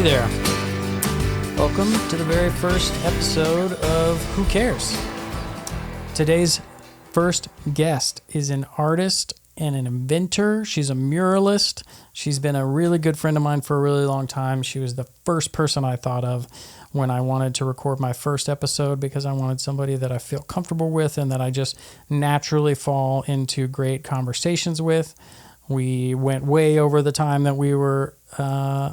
Hey there. Welcome to the very first episode of Who Cares? Today's first guest is an artist and an inventor. She's a muralist. She's been a really good friend of mine for a really long time. She was the first person I thought of when I wanted to record my first episode because I wanted somebody that I feel comfortable with and that I just naturally fall into great conversations with. We went way over the time that we were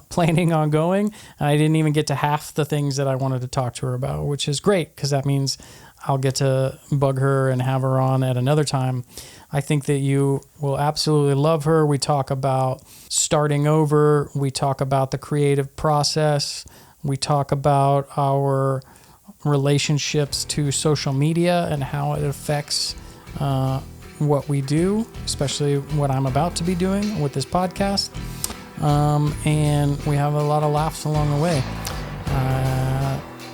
planning on going, and I didn't even get to half the things that I wanted to talk to her about, which is great because that means I'll get to bug her and have her on at another time. I think that you will absolutely love her. We talk about starting over. We talk about the creative process. We talk about our relationships to social media and how it affects what we do, especially what I'm about to be doing with this podcast. And we have a lot of laughs along the way.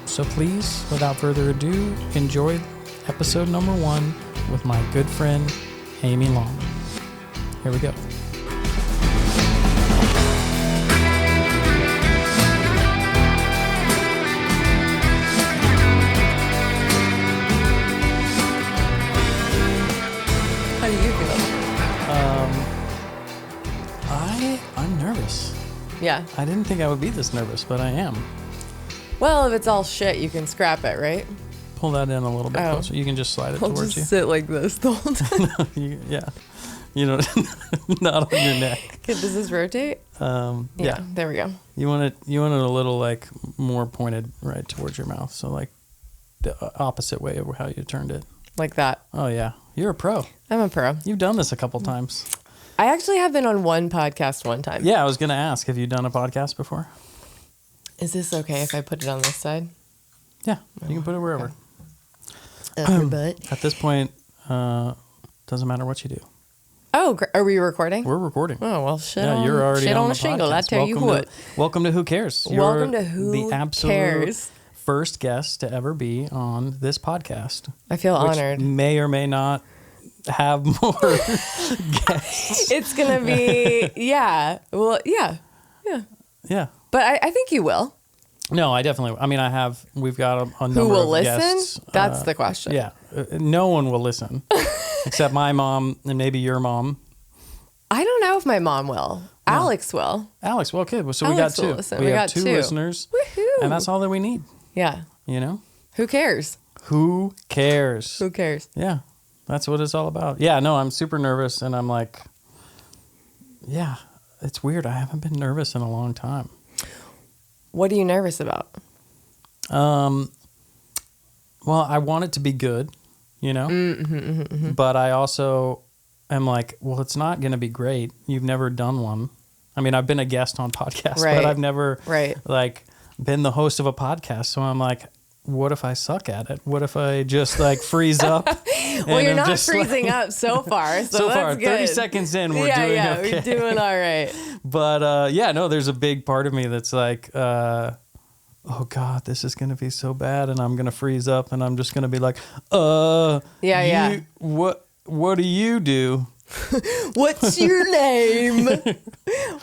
So please, without further ado, enjoy episode number 1 with my good friend, Amy Long. Here we go. How do you feel? I'm nervous. Yeah. I didn't think I would be this nervous, but I am. Well, if it's all shit, you can scrap it, right? Pull that in a little bit closer. You can just slide it I'll towards just you. sit like this the whole time. Yeah. You know, not on your neck. Okay, does this rotate? Yeah. There we go. You want it a little like more pointed right towards your mouth. So like the opposite way of how you turned it. Like that. Oh yeah. You're a pro. I'm a pro. You've done this a couple times. I actually have been on one podcast one time. Yeah, I was going to ask, have you done a podcast before? Is this okay if I put it on this side? Yeah, you can put it wherever. Your butt. At this point, doesn't matter what you do. Oh, are we recording? We're recording. Oh, well, shit you're already on on a the shingle. podcast. I tell you what. Welcome to Who Cares? Welcome to Who the absolute Cares. first guest to ever be on this podcast. I feel honored. May or may not have more guests. It's going to be, yeah. Well, yeah. Yeah. But I think you will. No, I definitely. I mean, we've got a number Who will of listen? guests. That's the question. Yeah. No one will listen except my mom and maybe your mom. I don't know if my mom will. No. Alex will. Alex, well, okay. So Alex we got will 2. listen. We have got 2 2 listeners. Woohoo. And that's all that we need. Yeah. You know? Who cares? Who cares? Who cares? Yeah. That's what it's all about. Yeah, no, I'm super nervous and I'm like, yeah, it's weird. I haven't been nervous in a long time. What are you nervous about? Well, I want it to be good, you know? But I also am like, well, it's not going to be great. You've never done one. I mean, I've been a guest on podcasts, but I've never like been the host of a podcast. So I'm like, what if I suck at it? What if I just like freeze up? Well, you're not freezing up so far. So that's far, good. 30 seconds in, we're doing okay. We're doing all right. But there's a big part of me that's like, oh God, this is going to be so bad. And I'm going to freeze up and I'm just going to be like, What do you do? What's your name?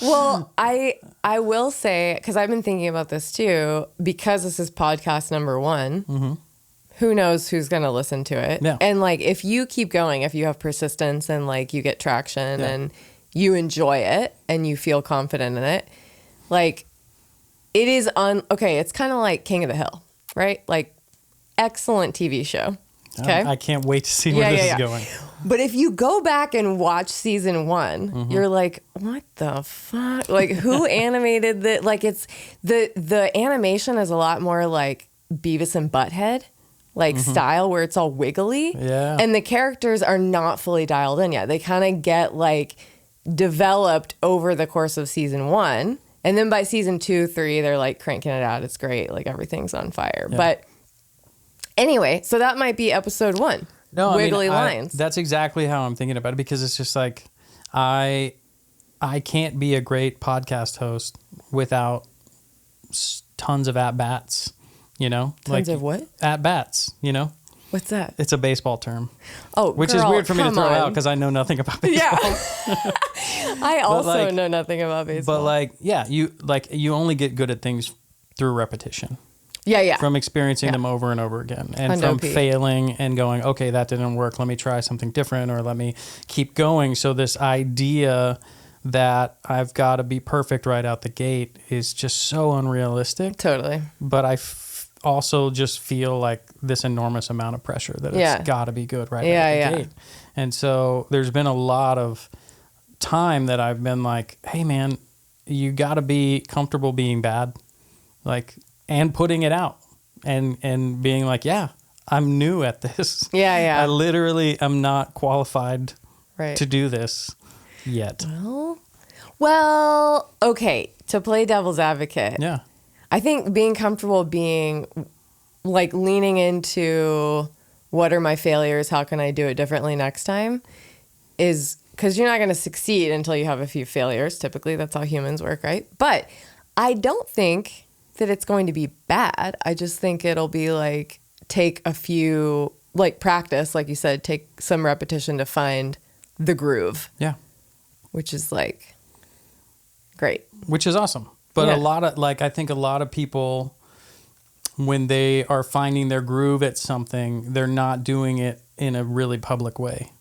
Well, I will say, because I've been thinking about this too, because this is podcast number 1, who knows who's going to listen to it. Yeah. And like, if you keep going, if you have persistence and like you get traction and you enjoy it and you feel confident in it, like it is it's kind of like King of the Hill, right? Like excellent TV show. Okay. I can't wait to see where this is going. But if you go back and watch season 1, you're like, what the fuck? Like, who animated that? Like, it's the animation is a lot more like Beavis and Butthead, like style, where it's all wiggly. Yeah. And the characters are not fully dialed in yet. They kind of get like developed over the course of season 1. And then by season 2, 3, they're like cranking it out. It's great. Like everything's on fire. Yeah. But anyway, so that might be episode 1. No, wiggly lines. That's exactly how I'm thinking about it because it's just like I can't be a great podcast host without tons of at-bats, you know? Tons of what? At-bats, you know? What's that? It's a baseball term. Oh, which is weird for me to throw out because I know nothing about baseball. Yeah. I also know nothing about baseball. But like, yeah, you only get good at things through repetition. Yeah. From experiencing them over and over again, and Hundo from P. failing and going, okay, that didn't work. Let me try something different, or let me keep going. So this idea that I've got to be perfect right out the gate is just so unrealistic. Totally. But I also just feel like this enormous amount of pressure that it's got to be good right out the gate. And so there's been a lot of time that I've been like, hey man, you got to be comfortable being bad, like, and putting it out and being like, yeah, I'm new at this. Yeah. I literally am not qualified to do this yet. Well, okay. To play devil's advocate. Yeah. I think being comfortable being like leaning into what are my failures? How can I do it differently next time? Is because you're not going to succeed until you have a few failures. Typically, that's how humans work, right? But I don't think that it's going to be bad. I just think it'll be like take a few, like practice, like you said, take some repetition to find the groove. Yeah. Which is like great. Which is awesome. But I think a lot of people, when they are finding their groove at something, they're not doing it in a really public way.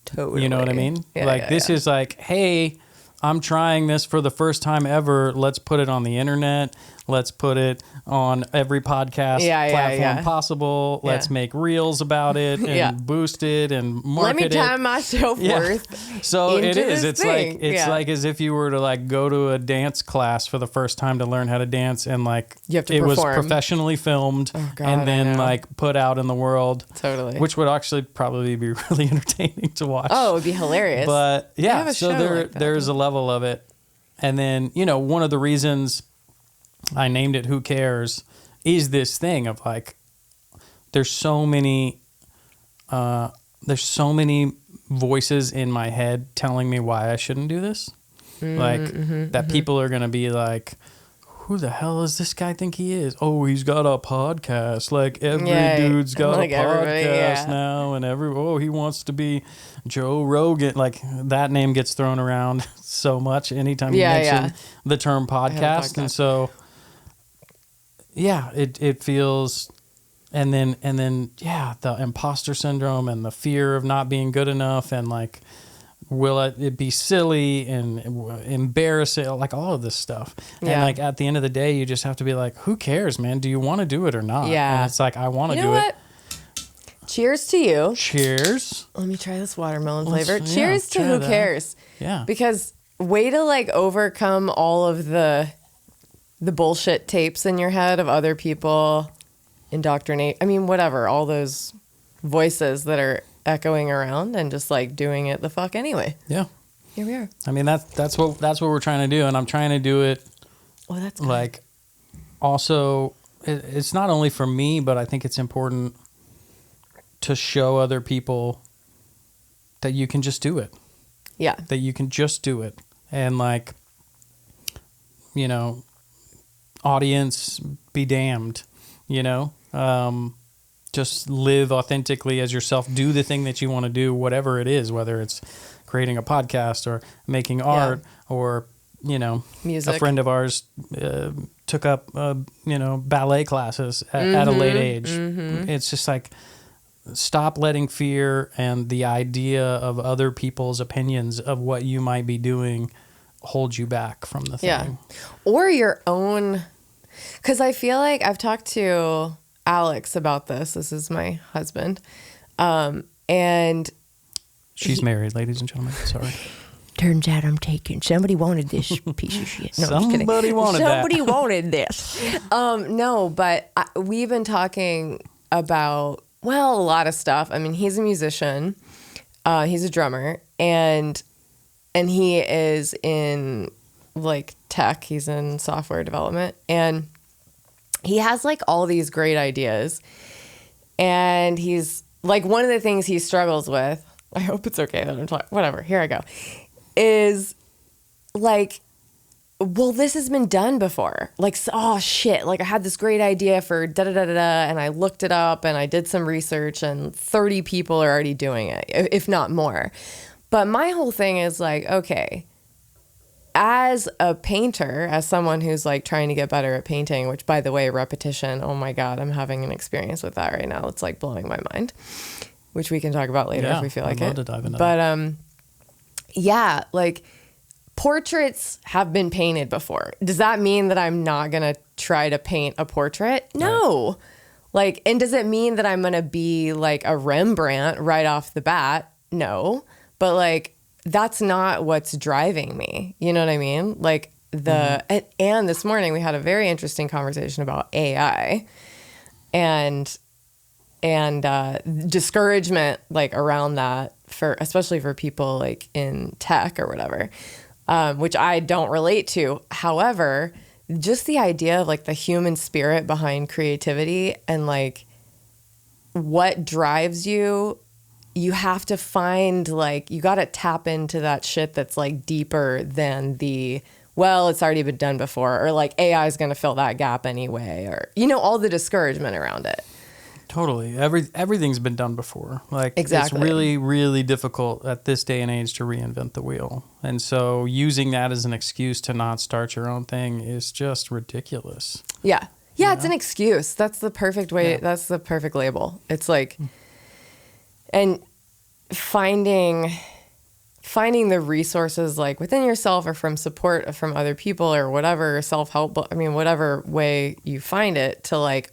Totally. You know what I mean? Yeah, this is like, hey, I'm trying this for the first time ever. Let's put it on the internet. Let's put it on every podcast platform possible. Let's make reels about it and boost it and market it. Let me time myself worth. So it is. It's like as if you were to like go to a dance class for the first time to learn how to dance, and like you have to it perform. was professionally filmed and then like put out in the world. Totally. Which would actually probably be really entertaining to watch. Oh, it would be hilarious. But yeah, so there's a level of it. And then, one of the reasons I named it Who Cares is this thing of like, there's so many voices in my head telling me why I shouldn't do this. People are going to be like, who the hell does this guy think he is? Oh, he's got a podcast. Like every dude's got a podcast now, and he wants to be Joe Rogan. Like that name gets thrown around so much anytime you mention the term podcast. And so, it feels, and then the imposter syndrome and the fear of not being good enough, and like, will it be silly and embarrassing, like all of this stuff. And like at the end of the day, you just have to be like, who cares, man? Do you want to do it or not? And it's like, I want to do it. Cheers to you. Cheers. Let me try this watermelon flavor. Cheers to Who Cares. Yeah. Because way to like overcome all of the bullshit tapes in your head of other people indoctrinate. I mean, whatever, all those voices that are echoing around, and just like doing it the fuck anyway. Yeah. Here we are. I mean, that's what we're trying to do, and I'm trying to do it. Oh, that's good. Like, also, it's not only for me, but I think it's important to show other people that you can just do it. Yeah. That you can just do it, and like, audience be damned. Just live authentically as yourself. Do the thing that you want to do, whatever it is, whether it's creating a podcast or making art or, music. A friend of ours took up, ballet classes at a late age. Mm-hmm. It's just like, stop letting fear and the idea of other people's opinions of what you might be doing hold you back from the thing. Yeah. Or your own, because I feel like I've talked to Alex about this. This is my husband. And she's married, ladies and gentlemen. Sorry. Turns out I'm taken. Somebody wanted this piece of shit. No, Somebody wanted this. No, but we've been talking about, a lot of stuff. I mean, he's a musician. He's a drummer, and he is in like tech. He's in software development, and he has like all these great ideas, and he's like, one of the things he struggles with, I hope it's okay that I'm talking, whatever, here I go, is like well, this has been done before. Like, oh shit, like I had this great idea for da da da da da, and I looked it up and I did some research, and 30 people are already doing it, if not more. But my whole thing is like, okay, as a painter, as someone who's like trying to get better at painting, which by the way, repetition, oh my God, I'm having an experience with that right now. It's like blowing my mind, which we can talk about later if we feel like I'd it. love to dive into But yeah, like portraits have been painted before. Does that mean that I'm not going to try to paint a portrait? No. Right. Like, and does it mean that I'm going to be like a Rembrandt right off the bat? No. But like, that's not what's driving me. You know what I mean? Like and this morning we had a very interesting conversation about AI and discouragement like around that especially for people like in tech or whatever, which I don't relate to. However, just the idea of like the human spirit behind creativity and like what drives you, you have to find like, you got to tap into that shit that's like deeper than it's already been done before, or like AI is going to fill that gap anyway, or, all the discouragement around it. Totally. Everything's been done before. Like, exactly. It's really, really difficult at this day and age to reinvent the wheel. And so using that as an excuse to not start your own thing is just ridiculous. Yeah. Yeah, it's an excuse. That's the perfect way. Yeah. That's the perfect label. It's like, and finding the resources like within yourself or from support from other people or whatever, self-help, whatever way you find it to like,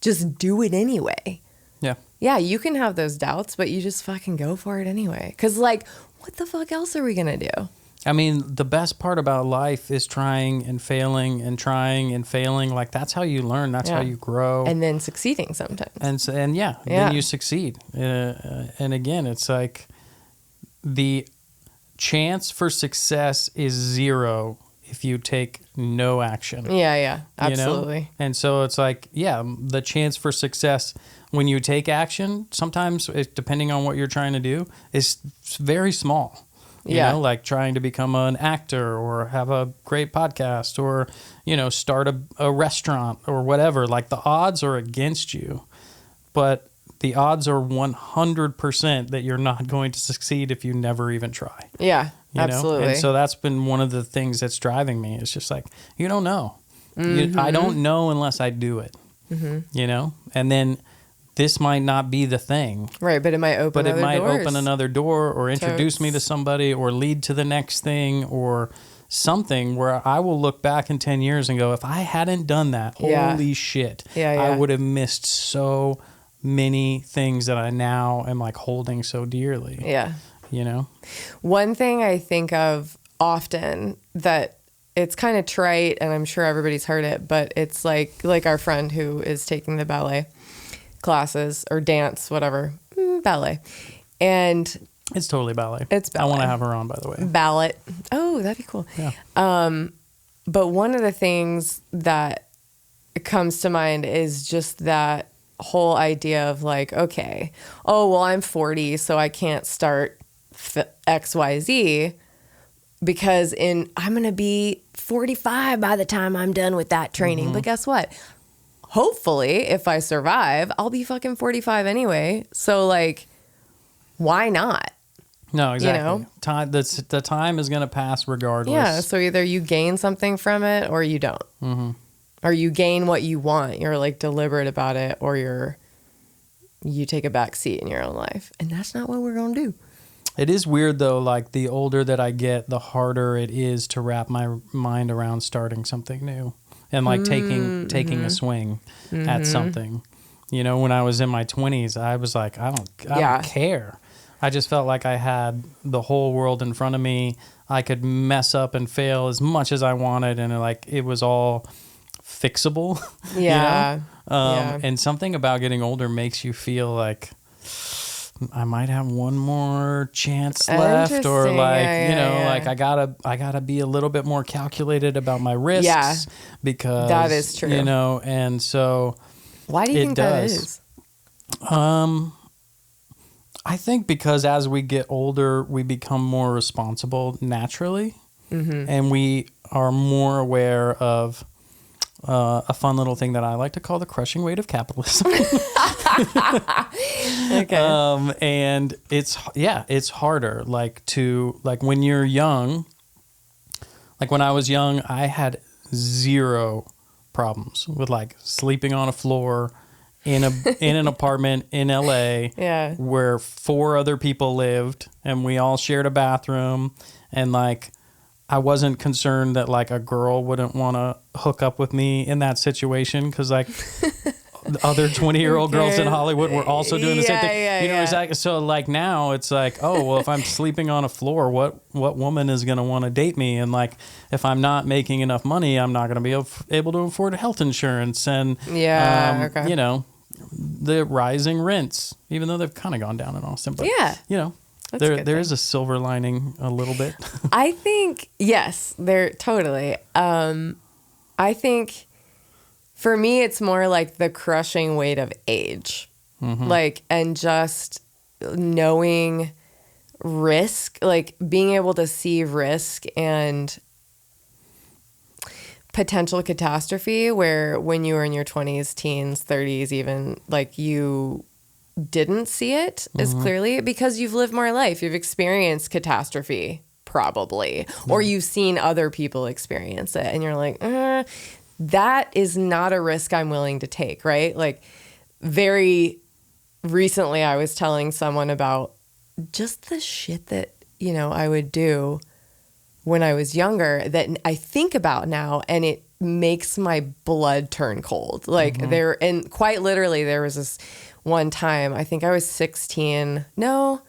just do it anyway. Yeah. Yeah, you can have those doubts, but you just fucking go for it anyway. Because, like, what the fuck else are we going to do? I mean, the best part about life is trying and failing and trying and failing. Like, that's how you learn. That's how you grow. And then succeeding sometimes. And then you succeed. And again, it's like the chance for success is zero if you take no action. Yeah, absolutely. You know? And so it's like, the chance for success when you take action, sometimes depending on what you're trying to do, is very small. You know, like trying to become an actor or have a great podcast or, start a restaurant or whatever. Like the odds are against you, but the odds are 100% that you're not going to succeed if you never even try. Yeah. You absolutely. know? And so that's been one of the things that's driving me. It's just like, you don't know. Mm-hmm. I don't know unless I do it, And then this might not be the thing. Right, but it might open another door or introduce me to somebody or lead to the next thing or something where I will look back in 10 years and go, if I hadn't done that, holy shit, I would have missed so many things that I now am like holding so dearly. Yeah. One thing I think of often that it's kind of trite and I'm sure everybody's heard it, but it's like our friend who is taking the ballet classes or dance, whatever, ballet. And it's totally ballet. It's ballet. I want to have her on, by the way. Ballet. Oh, that'd be cool. Yeah. But one of the things that comes to mind is just that whole idea of like, okay, I'm 40, so I can't start XYZ because I'm going to be 45 by the time I'm done with that training. But guess what? Hopefully, if I survive, I'll be fucking 45 anyway. So like, why not? No, exactly. The time is going to pass regardless. Yeah. So either you gain something from it or you don't. Mm-hmm. Or you gain what you want. You're like deliberate about it, or you take a back seat in your own life. And that's not what we're going to do. It is weird though, like the older that I get, the harder it is to wrap my mind around starting something new and like taking a swing at something. When I was in my 20s, I was like, I don't care. I just felt like I had the whole world in front of me. I could mess up and fail as much as I wanted, and like it was all fixable. Yeah. And something about getting older makes you feel like I might have one more chance left, or like like I gotta be a little bit more calculated about my risks because that is true. And so why do you think that is? I think because as we get older, we become more responsible naturally. and we are more aware of a fun little thing that I like to call the crushing weight of capitalism. Okay. And it's harder. Like when you're young, like when I was young, I had zero problems with like sleeping on a floor in an apartment in LA Yeah. where 4 other people lived and we all shared a bathroom, and like I wasn't concerned that like a girl wouldn't want to hook up with me in that situation, because like the other 20-year-old girls in Hollywood were also doing the same thing. Exactly. So like now it's like, oh, well, if I'm sleeping on a floor, what woman is going to want to date me? And like, if I'm not making enough money, I'm not going to be able to afford health insurance. And, you know, the rising rents, even though they've kind of gone down in Austin. But, you know, there is a silver lining a little bit. I think, yes, there totally. I think for me, it's more like the crushing weight of age, like, and just knowing risk, like being able to see risk and potential catastrophe, where when you were in your 20s, teens, 30s, even, like you didn't see it as clearly because you've lived more life. You've experienced catastrophe probably, or you've seen other people experience it and you're like, that is not a risk I'm willing to take, right? Like very recently I was telling someone about just the shit that, you know, I would do when I was younger that I think about now, and it makes my blood turn cold. Like and quite literally there was this one time, I think I was 16. No,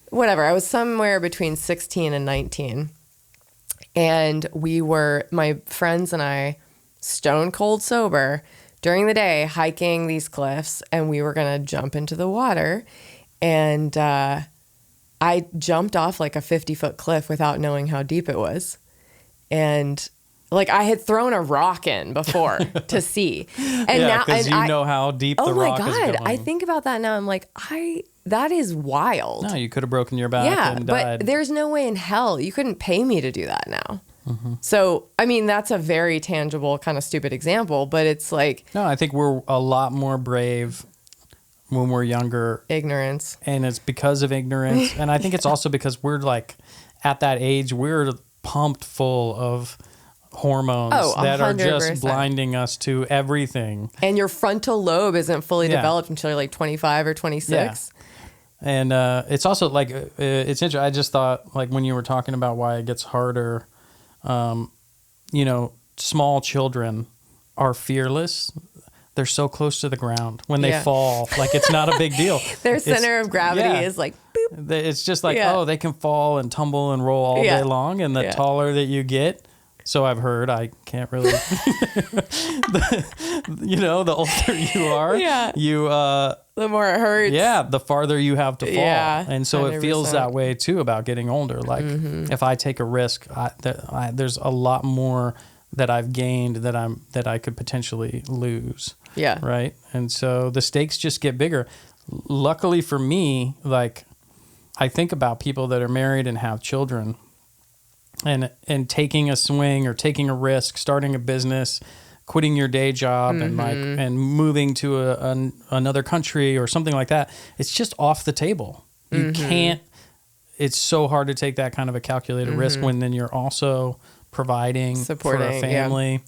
whatever. I was somewhere between 16 and 19. And my friends and I, stone cold sober, during the day, hiking these cliffs, and we were going to jump into the water. And I jumped off like a 50-foot cliff without knowing how deep it was. And like I had thrown a rock in before to see. And now, because you know how deep the rock is going. Oh my God. I think about that now. I'm like, that is wild. No, you could have broken your back and died. But there's no way in hell you couldn't pay me to do that now. So, I mean, that's a very tangible kind of stupid example, but it's like... No, I think we're a lot more brave when we're younger. Ignorance. And it's because of ignorance. And I think it's also because we're like, at that age, we're pumped full of hormones that are just blinding us to everything. And your frontal lobe isn't fully developed until you're like 25 or 26. Yeah. And it's also like, it's interesting. I just thought, like, when you were talking about why it gets harder, you know, small children are fearless. They're so close to the ground when they fall. Like, it's not a big deal. Their center of gravity is like, boop. It's just like, they can fall and tumble and roll all day long. And the taller that you get, so I've heard, I can't really, you know, the older you are, the more it hurts. Yeah, the farther you have to fall. Yeah, and so 100%. It feels that way too about getting older. Like if I take a risk, there's a lot more that I've gained that I could potentially lose. Yeah. Right. And so the stakes just get bigger. Luckily for me, like I think about people that are married and have children, and taking a swing or taking a risk, starting a business, quitting your day job and moving to another country or something like that. It's just off the table. You can't, it's so hard to take that kind of a calculated risk when then you're also providing for a family.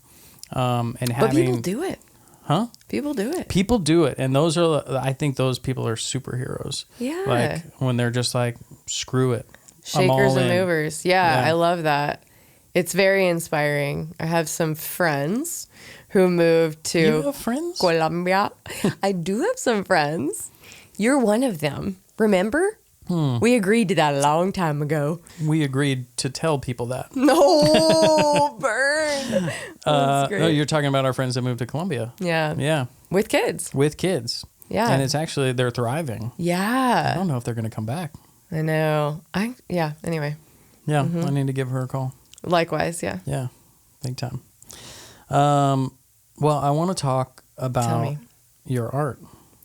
And having, but people do it. Huh? People do it. People do it. And I think those people are superheroes. Yeah. Like when they're just like, screw it. Shakers and movers. Yeah, I love that. It's very inspiring. I have some friends who moved to You have friends? Colombia. I do have some friends. You're one of them. Remember? We agreed to that a long time ago. We agreed to tell people that. No, burn. No, you're talking about our friends that moved to Colombia. Yeah. Yeah. With kids. With kids. Yeah. And it's actually, they're thriving. Yeah. I don't know if they're going to come back. I know. Anyway. Yeah. I need to give her a call. Likewise. Yeah. Yeah. Big time. Well, I want to talk about your art.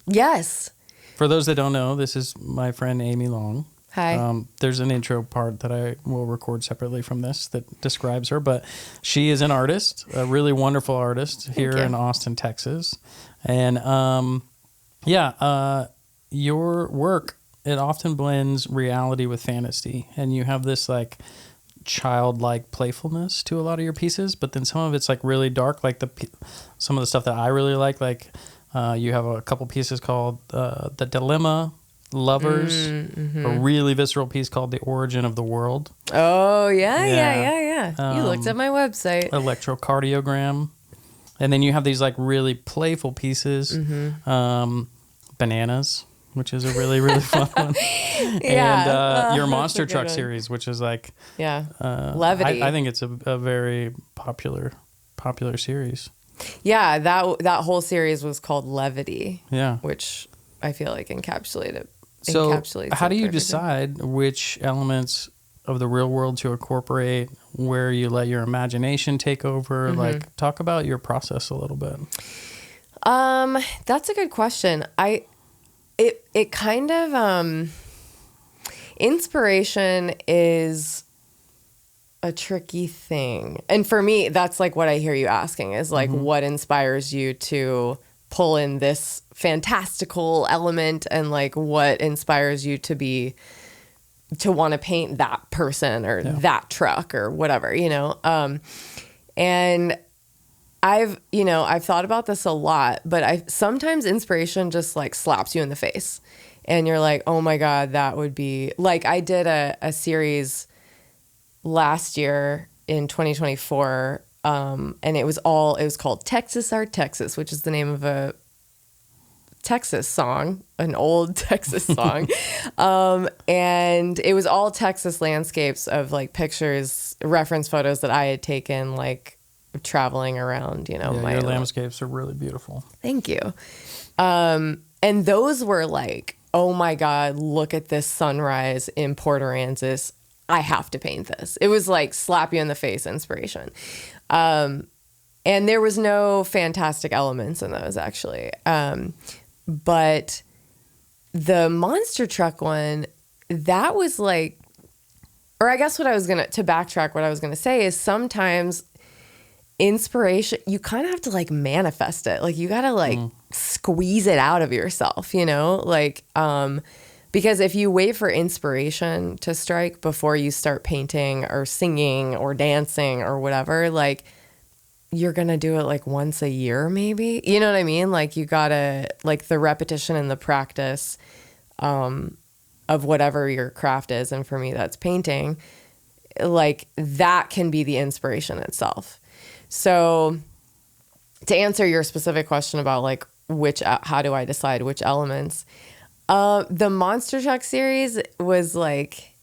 Yes. For those that don't know, this is my friend Amy Long. Hi. There's an intro part that I will record separately from this that describes her, but she is an artist, a really wonderful artist here in Austin, Texas. And your work, it often blends reality with fantasy, and you have this like childlike playfulness to a lot of your pieces, but then some of it's like really dark, like some of the stuff that I really like you have a couple pieces called The Dilemma, Lovers, a really visceral piece called The Origin of the World. Oh, yeah. You looked at my website. Electrocardiogram. And then you have these like really playful pieces. Bananas, which is a really, really fun one. And your Monster Truck series, which is like... levity. I think it's a very popular series. Yeah, that whole series was called Levity. Yeah. Which I feel like encapsulates how do you decide which elements of the real world to incorporate, where you let your imagination take over? Like, talk about your process a little bit. That's a good question. It kind of, inspiration is a tricky thing. And for me, that's like what I hear you asking is like, what inspires you to pull in this fantastical element, and like what inspires you to want to paint that person or that truck or whatever, and I've thought about this a lot, but sometimes inspiration just like slaps you in the face and you're like, oh my God, that would be like, I did a series last year in 2024. And it was called Texas Art Texas, which is the name of a Texas song, an old Texas song. And it was all Texas landscapes of like pictures, reference photos that I had taken, like traveling around, your landscapes are really beautiful. Thank you. And those were like, oh my God, look at this sunrise in Port Aransas. I have to paint this. It was like slap you in the face inspiration. And there was no fantastic elements in those actually. But the monster truck one, that was like, or I guess to backtrack, what I was going to say is sometimes inspiration, you kind of have to like manifest it. Like you got to like squeeze it out of yourself, like, because if you wait for inspiration to strike before you start painting or singing or dancing or whatever, like you're going to do it like once a year, maybe, you know what I mean? Like you gotta, like the repetition and the practice, of whatever your craft is. And for me, that's painting, like that can be the inspiration itself. So to answer your specific question about like how do I decide which elements, the Monster Truck series was like,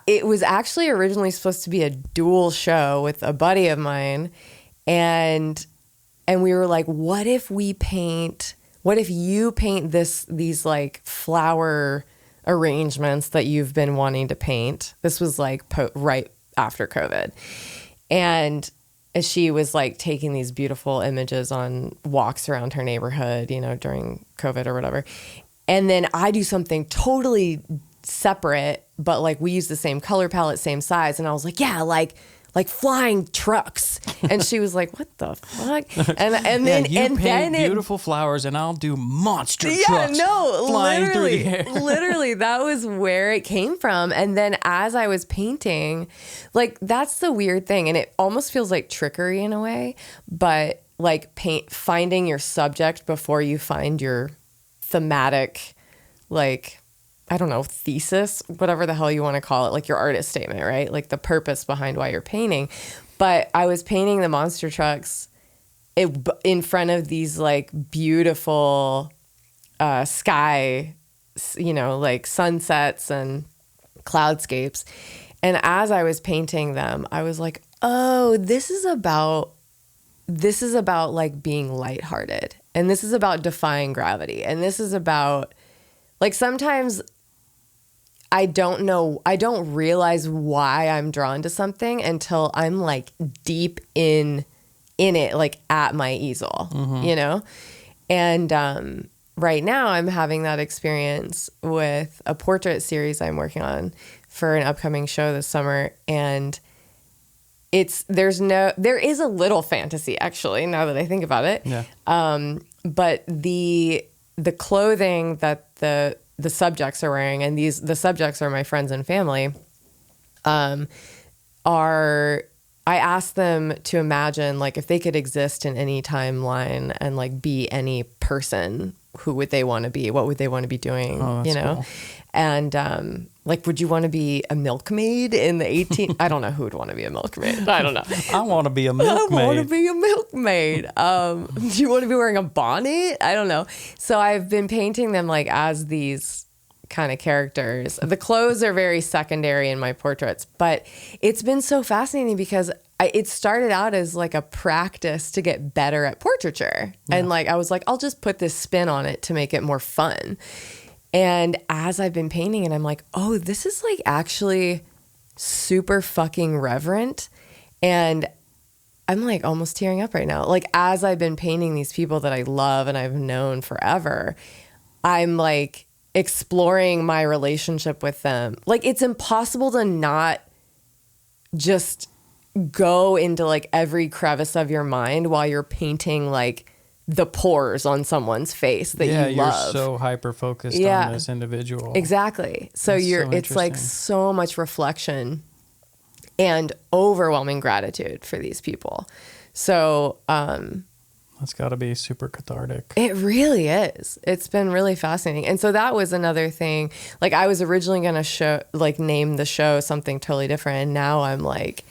it was actually originally supposed to be a dual show with a buddy of mine. And we were like, what if you paint these like flower arrangements that you've been wanting to paint? This was like right after COVID. And she was like taking these beautiful images on walks around her neighborhood, during COVID or whatever. And then I do something totally separate, but like we use the same color palette, same size. And I was like, yeah, like flying trucks. And she was like, what the fuck? And then beautiful flowers and I'll do monster trucks flying through the air. Literally, that was where it came from. And then as I was painting, like that's the weird thing. And it almost feels like trickery in a way, but like finding your subject before you find your thematic, like, I don't know, thesis, whatever the hell you want to call it, like your artist statement, right? Like the purpose behind why you're painting. But I was painting the monster trucks in front of these like beautiful sky, like sunsets and cloudscapes. And as I was painting them, I was like, oh, this is about like being lighthearted. And this is about defying gravity. And this is about, like, sometimes I don't realize why I'm drawn to something until I'm like deep in it, like at my easel, And right now I'm having that experience with a portrait series I'm working on for an upcoming show this summer. And there is a little fantasy, actually, now that I think about it. Yeah. But the clothing that the subjects are wearing, and the subjects are my friends and family, I asked them to imagine, like, if they could exist in any timeline and like be any person, who would they want to be? What would they want to be doing? Oh, that's cool. And like, would you want to be a milkmaid in the 18? I don't know who would want to be a milkmaid. I don't know. I want to be a milkmaid. I want to be a milkmaid. Do you want to be wearing a bonnet? I don't know. So I've been painting them like as these kind of characters. The clothes are very secondary in my portraits, but it's been so fascinating because it started out as like a practice to get better at portraiture. Yeah. And like, I was like, I'll just put this spin on it to make it more fun. And as I've been painting it, I'm like, oh, this is like actually super fucking reverent. And I'm like almost tearing up right now. Like, as I've been painting these people that I love and I've known forever, I'm like exploring my relationship with them. Like, it's impossible to not just go into like every crevice of your mind while you're painting like the pores on someone's face that you love. Yeah, you're so hyper focused on this individual. Exactly. So it's like so much reflection and overwhelming gratitude for these people. So that's got to be super cathartic. It really is. It's been really fascinating. And so that was another thing. Like, I was originally going to name the show something totally different, and now I'm like,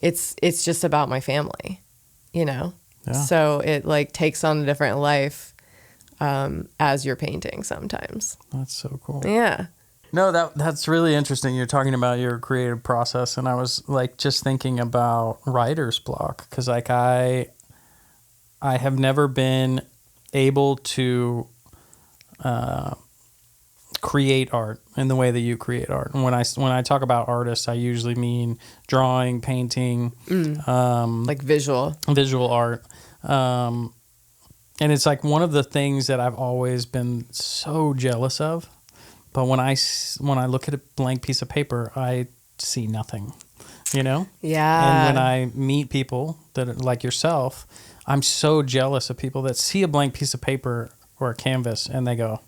it's just about my family, you know? Yeah. So it like takes on a different life as you're painting sometimes. That's so cool. Yeah. No, that's really interesting. You're talking about your creative process, and I was like just thinking about writer's block, because like I have never been able to create art in the way that you create art. And when I talk about artists, I usually mean drawing, painting, like visual art. And it's like one of the things that I've always been so jealous of. But when I look at a blank piece of paper, I see nothing, you know? Yeah. And when I meet people that are like yourself, I'm so jealous of people that see a blank piece of paper or a canvas and they go,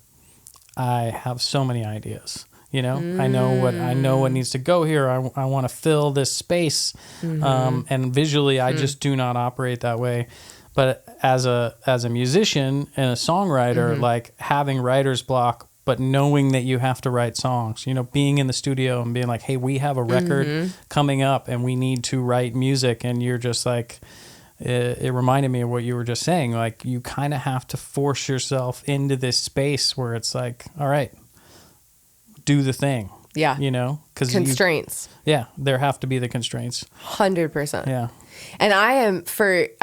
I have so many ideas. You know, I know what needs to go here. I want to fill this space. And visually, I just do not operate that way. But as a musician and a songwriter, like having writer's block, but knowing that you have to write songs, you know, being in the studio and being like, hey, we have a record coming up and we need to write music. And you're just like, it reminded me of what you were just saying. Like, you kind of have to force yourself into this space where it's like, all right, do the thing. Yeah. You know? Constraints. There have to be the constraints. 100%. Yeah. And I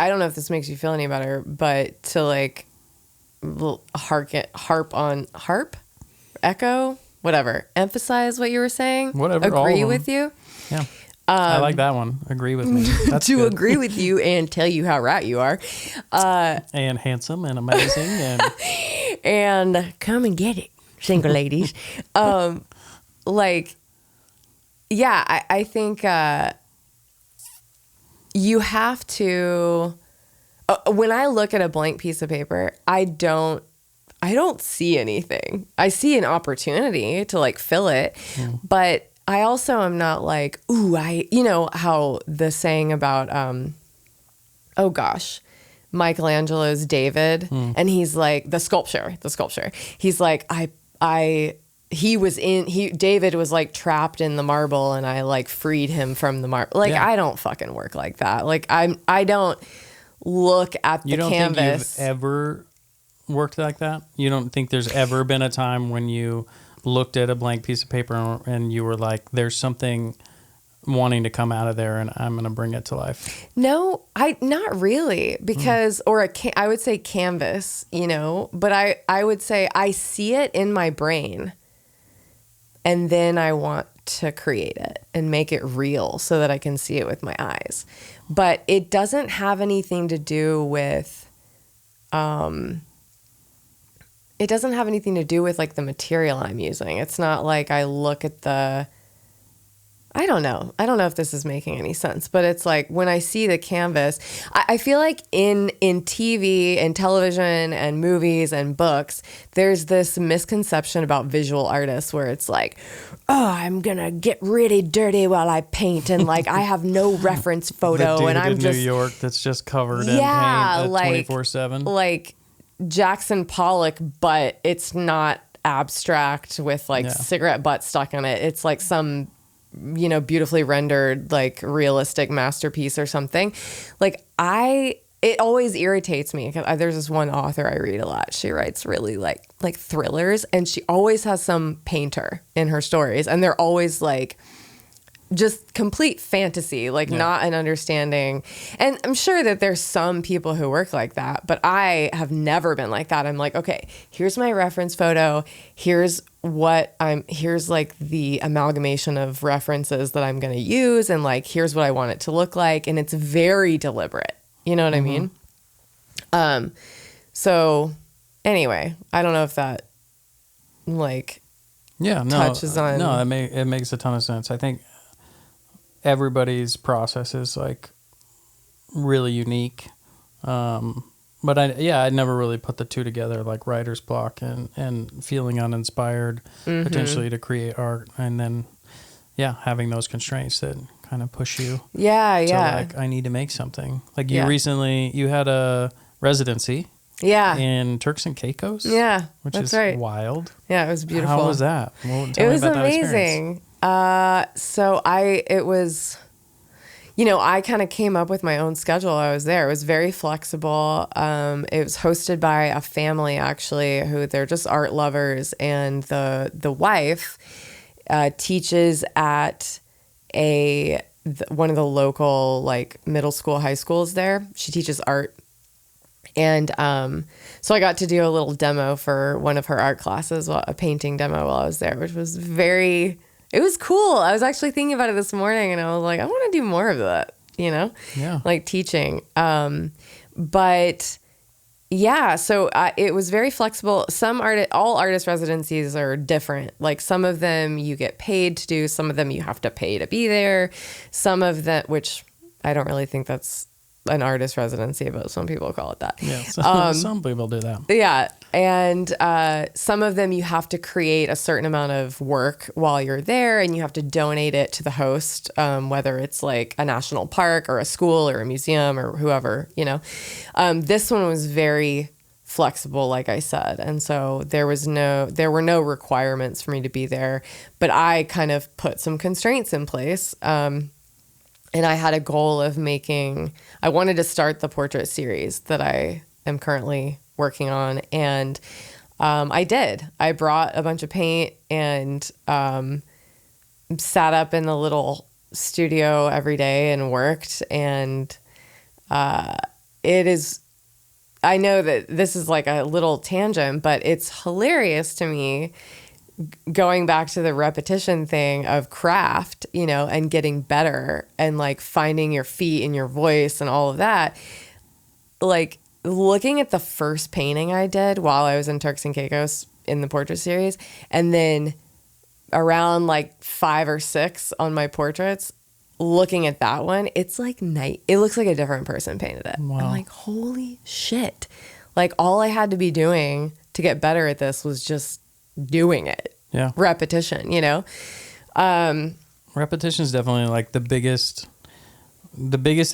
don't know if this makes you feel any better, but to like emphasize what you were saying. Whatever. Agree with you. Yeah. I like that one. Agree with me. That's to good. agree with you and tell you how right you are. And handsome and amazing. And come and get it, single ladies. I think you have to, when I look at a blank piece of paper, I don't see anything. I see an opportunity to like fill it, but I also am not like, ooh, you know how the saying about, Michelangelo's David, and he's like the sculpture. He's like, David was like trapped in the marble and I like freed him from the marble. Like, I don't fucking work like that. Like, I don't look at the canvas. You don't think you've ever worked like that? You don't think there's ever been a time when you looked at a blank piece of paper and you were like, there's something wanting to come out of there and I'm going to bring it to life? No, not really, because, I would say canvas, you know, but I would say I see it in my brain and then I want to create it and make it real so that I can see it with my eyes. But it doesn't have anything to do with, it doesn't have anything to do with like the material I'm using. It's not like I look at I don't know if this is making any sense, but it's like when I see the canvas, I feel like in TV and television and movies and books, there's this misconception about visual artists where it's like, oh, I'm going to get really dirty while I paint. And like, I have no reference photo. The dude and I'm in just New York that's just covered in paint like, 24/7. Like Jackson Pollock, but it's not abstract with like cigarette butt stuck in it. It's like some, you know, beautifully rendered, like realistic masterpiece or something. Like it always irritates me. There's this one author I read a lot. She writes really like thrillers, and she always has some painter in her stories, and they're always like just complete fantasy, like not an understanding. And I'm sure that there's some people who work like that, but I have never been like that. I'm like, okay, here's my reference photo. Here's like the amalgamation of references that I'm going to use. And like, here's what I want it to look like. And it's very deliberate. You know what I mean? So anyway, I don't know if that like touches on. No, it makes a ton of sense. I think everybody's process is like really unique. But I never really put the two together, like writer's block and feeling uninspired potentially to create art. And then, having those constraints that kind of push you. To like, I need to make something. Like you recently, you had a residency. In Turks and Caicos. Yeah, which is right. Wild. Yeah, it was beautiful. How was that? Well, it was amazing. It was, you know, I kind of came up with my own schedule. I was there. It was very flexible. It was hosted by a family actually who they're just art lovers, and the wife teaches at one of the local like middle school, high schools there. She teaches art. And so I got to do a little demo for one of her art classes, a painting demo while I was there, which was it was cool. I was actually thinking about it this morning, and I was like, I want to do more of that, you know? Yeah. Like teaching. But yeah, so it was very flexible. All artist residencies are different. Like some of them you get paid to do, some of them you have to pay to be there. Some of them, which I don't really think that's an artist residency, but some people call it that. Yeah, some people do that. Yeah, and some of them you have to create a certain amount of work while you're there, and you have to donate it to the host, whether it's like a national park or a school or a museum or whoever, you know. This one was very flexible, like I said, and so there were no requirements for me to be there, but I kind of put some constraints in place. And I had a goal of I wanted to start the portrait series that I am currently working on. And I did. I brought a bunch of paint and sat up in the little studio every day and worked. And I know that this is like a little tangent, but it's hilarious to me going back to the repetition thing of craft, you know, and getting better and like finding your feet and your voice and all of that. Like looking at the first painting I did while I was in Turks and Caicos in the portrait series, and then around like 5 or 6 on my portraits, looking at that one, it's like it looks like a different person painted it. Wow. I'm like, holy shit. Like all I had to be doing to get better at this was just doing it. Yeah. Repetition, you know? Repetition is definitely like the biggest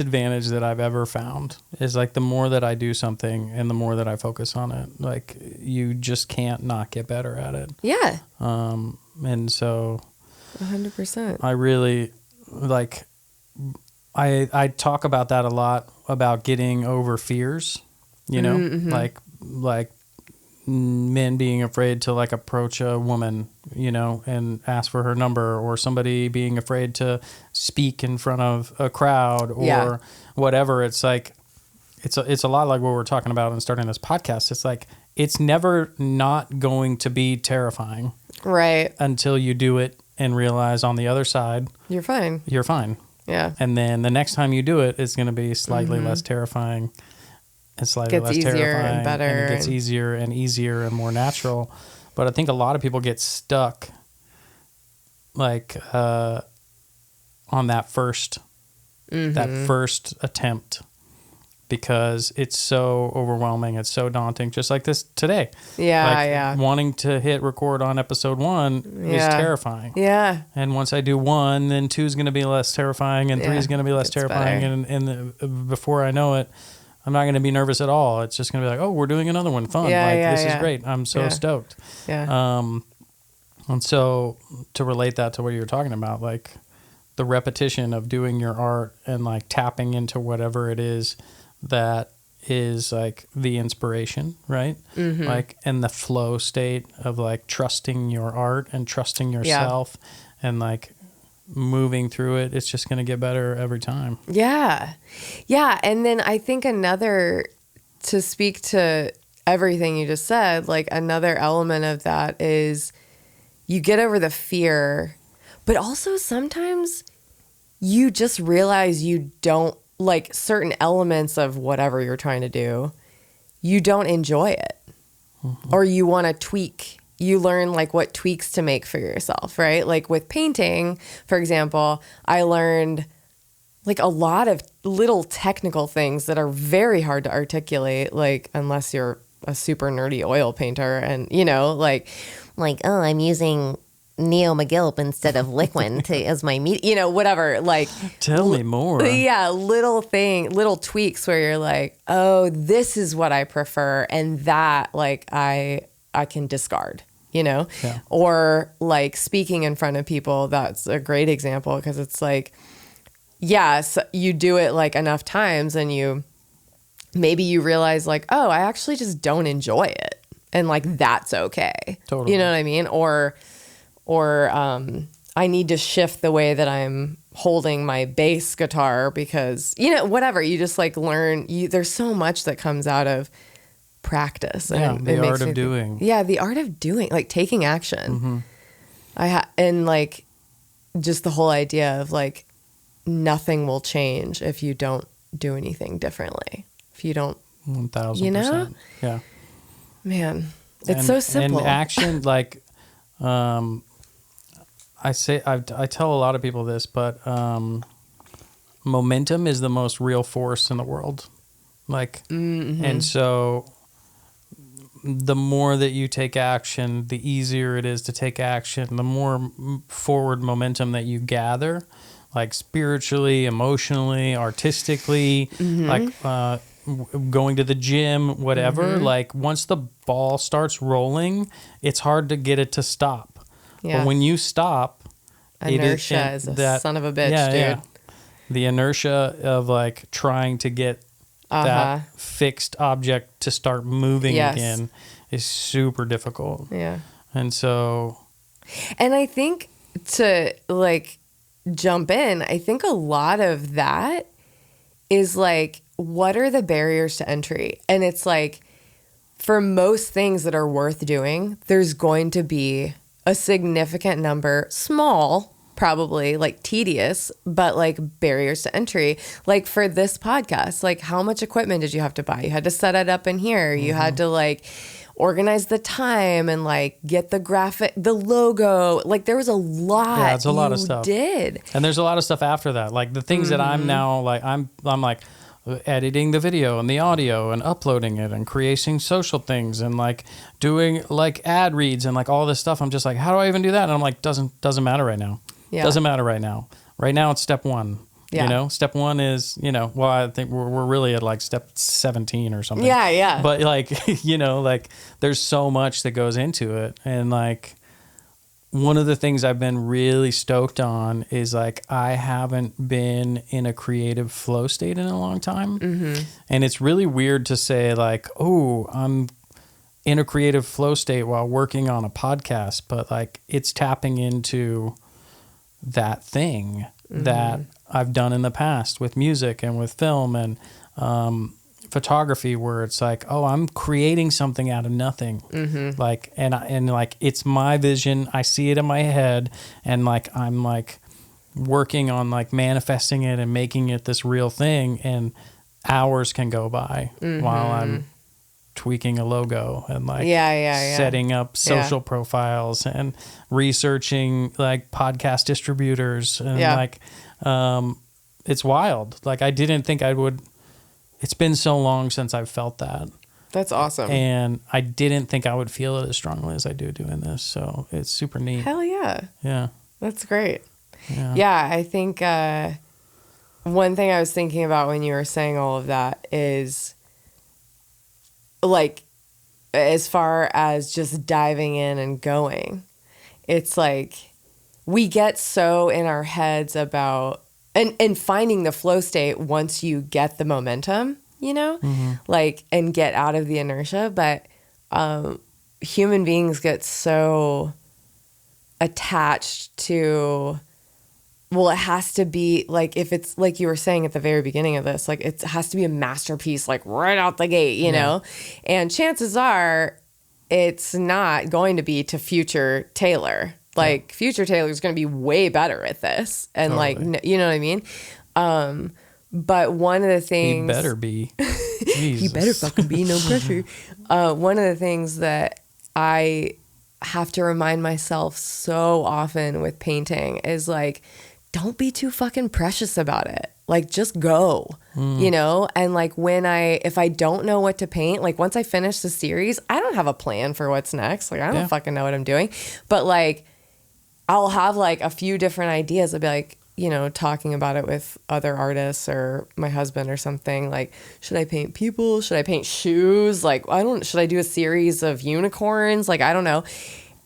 advantage that I've ever found is like the more that I do something and the more that I focus on it, like you just can't not get better at it. Yeah. And so 100%. I really like, I talk about that a lot, about getting over fears, you know, like men being afraid to like approach a woman, you know, and ask for her number, or somebody being afraid to speak in front of a crowd or whatever. It's like, it's a lot like what we're talking about in starting this podcast. It's like, it's never not going to be terrifying. Right. Until you do it and realize on the other side, you're fine. You're fine. Yeah. And then the next time you do it, it's going to be slightly less terrifying. It's slightly Gets less easier terrifying, and better, and it gets easier and easier and more natural. But I think a lot of people get stuck, like on that first attempt, because it's so overwhelming. It's so daunting. Just like this today. Yeah, Wanting to hit record on episode 1 is terrifying. Yeah. And once I do 1, then 2 is going to be less terrifying, and 3 is going to be less terrifying. Better. And before I know it, I'm not going to be nervous at all. It's just going to be like, oh, we're doing another one. Fun. This is great. I'm so stoked. Yeah. And so to relate that to what you were talking about, like the repetition of doing your art and like tapping into whatever it is that is like the inspiration, right? Mm-hmm. Like, and the flow state of like trusting your art and trusting yourself and like moving through it. It's just going to get better every time. Yeah. Yeah. And then I think to speak to everything you just said, like another element of that is you get over the fear, but also sometimes you just realize you don't like certain elements of whatever you're trying to do. You don't enjoy it, or you want to tweak. You learn like what tweaks to make for yourself, right? Like with painting, for example, I learned like a lot of little technical things that are very hard to articulate, like unless you're a super nerdy oil painter and, like, oh, I'm using Neo McGilp instead of Liquin as my whatever, like. Tell me more. Yeah, little tweaks where you're like, oh, this is what I prefer. And that, like, I can discard, or like speaking in front of people. That's a great example because it's like, yes, you do it like enough times and maybe you realize like, oh, I actually just don't enjoy it. And like, that's okay. Totally. You know what I mean? Or I need to shift the way that I'm holding my bass guitar because, whatever, you just like learn, there's so much that comes out of practice. And the art of doing. The art of doing, like taking action. And like just the whole idea of like, nothing will change if you don't do anything differently. If you don't, 1,000%. Yeah. Man, it's so simple. And action, like, I tell a lot of people this, but momentum is the most real force in the world. Like, and so the more that you take action, the easier it is to take action, the more forward momentum that you gather, like spiritually, emotionally, artistically, like going to the gym, whatever. Like once the ball starts rolling, it's hard to get it to stop. But when you stop, inertia is a son of a bitch, dude. Yeah. The inertia of like trying to get that fixed object to start moving again is super difficult. Yeah. And so. And I think to like jump in, I think a lot of that is like, what are the barriers to entry? And it's like, for most things that are worth doing, there's going to be a significant number, small, probably like tedious, but like barriers to entry. Like for this podcast, like how much equipment did you have to buy? You had to set it up in here. You had to like organize the time and like get the graphic, the logo. Like there was a lot. Yeah, it's a lot of stuff. Did. And there's a lot of stuff after that. Like the things that I'm now like, I'm like editing the video and the audio and uploading it and creating social things and like doing like ad reads and like all this stuff. I'm just like, how do I even do that? And I'm like, doesn't matter right now. Yeah. Doesn't matter right now. Right now it's step 1. Yeah. Step 1 is, well, I think we're really at like step 17 or something. Yeah, yeah. But like, like there's so much that goes into it. And like one of the things I've been really stoked on is like I haven't been in a creative flow state in a long time. And it's really weird to say like, oh, I'm in a creative flow state while working on a podcast, but like it's tapping into that thing that I've done in the past with music and with film and photography, where it's like, oh, I'm creating something out of nothing. Like, and like, it's my vision. I see it in my head and like, I'm like working on like manifesting it and making it this real thing. And hours can go by while I'm tweaking a logo and like setting up social profiles and researching like podcast distributors and like it's wild. Like I didn't think I would. It's been so long since I've felt that. That's awesome. And I didn't think I would feel it as strongly as I do doing this. So it's super neat. Hell yeah. Yeah. That's great. Yeah, I think one thing I was thinking about when you were saying all of that is like as far as just diving in and going, it's like we get so in our heads about and finding the flow state once you get the momentum, you know, like and get out of the inertia. But human beings get so attached to, well, it has to be like, if it's like you were saying at the very beginning of this, like it has to be a masterpiece, like right out the gate, you know, and chances are it's not going to be to future Taylor. Like future Taylor is going to be way better at this. And like, you know what I mean? But one of the things, he better be, he better fucking be, no pressure. One of the things that I have to remind myself so often with painting is like, don't be too fucking precious about it. Like just go, you know? And like if I don't know what to paint, like once I finish the series, I don't have a plan for what's next. Like I don't fucking know what I'm doing, but like I'll have like a few different ideas. I'll be like, you know, talking about it with other artists or my husband or something. Like, should I paint people? Should I paint shoes? Like, should I do a series of unicorns? Like, I don't know.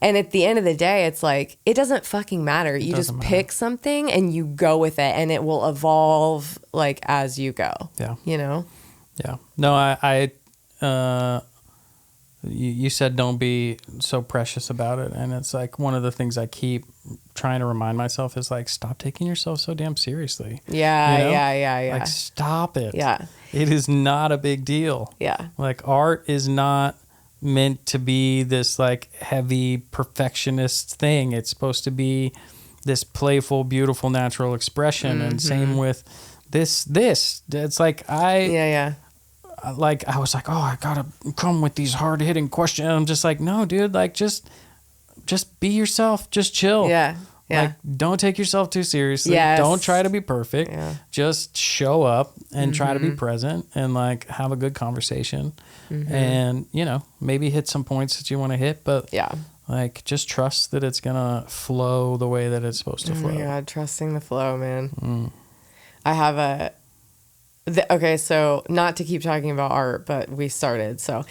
And at the end of the day, it's like, it doesn't fucking matter. You just pick something and you go with it and it will evolve like as you go. Yeah. You know? Yeah. No, you said don't be so precious about it. And it's like one of the things I keep trying to remind myself is like, stop taking yourself so damn seriously. Yeah, you know? yeah. Like, stop it. Yeah. It is not a big deal. Yeah. Like, art is not meant to be this like heavy perfectionist thing. It's supposed to be this playful, beautiful, natural expression. And same with this. It's like like I was like, oh, I gotta come with these hard hitting questions. I'm just like, no, dude, like just be yourself, just chill. Yeah. Like, don't take yourself too seriously. Yes. Don't try to be perfect. Yeah. Just show up and try to be present and like have a good conversation. And, you know, maybe hit some points that you want to hit, but like just trust that it's gonna flow the way that it's supposed to flow. Oh my God, trusting the flow, man. I have okay, so not to keep talking about art, but we started. So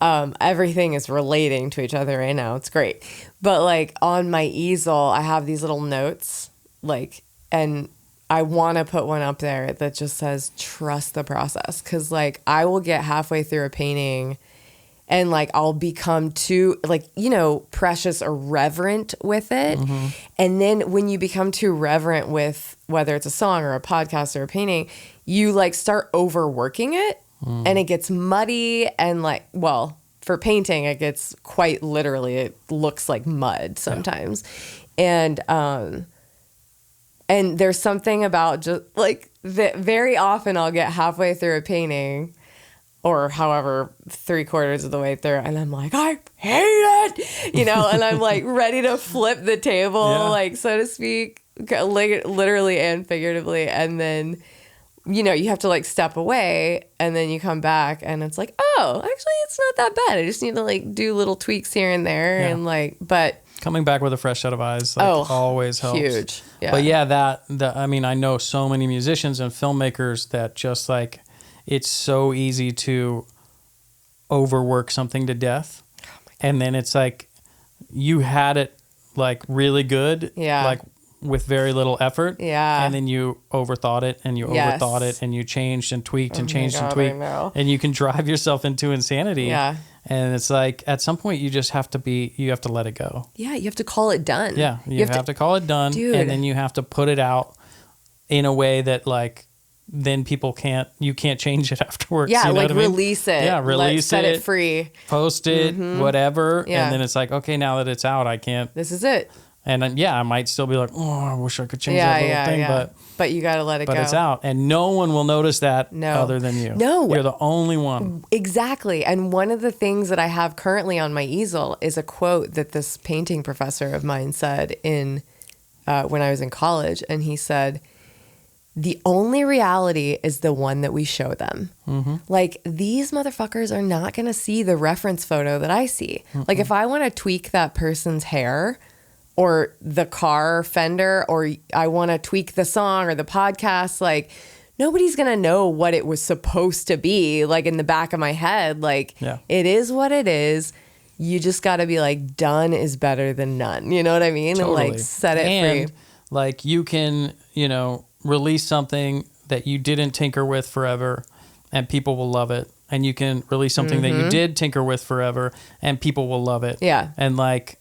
everything is relating to each other right now. It's great. But like on my easel, I have these little notes, like, and I want to put one up there that just says, trust the process. Cause like I will get halfway through a painting and like I'll become too like, you know, precious or reverent with it. And then when you become too reverent with whether it's a song or a podcast or a painting, you like start overworking it and it gets muddy and like, well, for painting, it gets quite literally, it looks like mud sometimes. And there's something about just like that very often I'll get halfway through a painting or however 3/4 of the way through and I'm like, I hate it, you know, and I'm like ready to flip the table, like so to speak, literally and figuratively. And then, you know, you have to like step away and then you come back and it's like, oh, actually it's not that bad. I just need to like do little tweaks here and there and like, but coming back with a fresh set of eyes like always helps. Huge. Yeah. But yeah, I mean, I know so many musicians and filmmakers that just like, it's so easy to overwork something to death. And then it's like, you had it like really good. Yeah. Like with very little effort. Yeah. And then you overthought it and you overthought it and you changed and tweaked and changed and tweaked. And you can drive yourself into insanity. Yeah. And it's like at some point you just have to you have to let it go. Yeah. You have to call it done. Yeah. You have to call it done. Dude. And then you have to put it out in a way that like, then you can't change it afterwards. Yeah, you know like release it. Yeah, release set it free. Post it, whatever. Yeah. And then it's like, okay, now that it's out, I can't. This is it. And yeah, I might still be like, oh, I wish I could change that little thing, but you got to let it go. But it's out, and no one will notice that No. other than you. No. You're the only one. Exactly. And one of the things that I have currently on my easel is a quote that this painting professor of mine said in when I was in college. And he said, the only reality is the one that we show them. Mm-hmm. Like, these motherfuckers are not going to see the reference photo that I see. Mm-mm. Like, if I want to tweak that person's hair or the car fender, or I want to tweak the song or the podcast, like, nobody's going to know what it was supposed to be, like, in the back of my head. Like, It is what it is. You just got to be like, done is better than none. You know what I mean? Totally. And, like, set it free. Like, you can, release something that you didn't tinker with forever and people will love it. And you can release something that you did tinker with forever and people will love it. Yeah. And, like,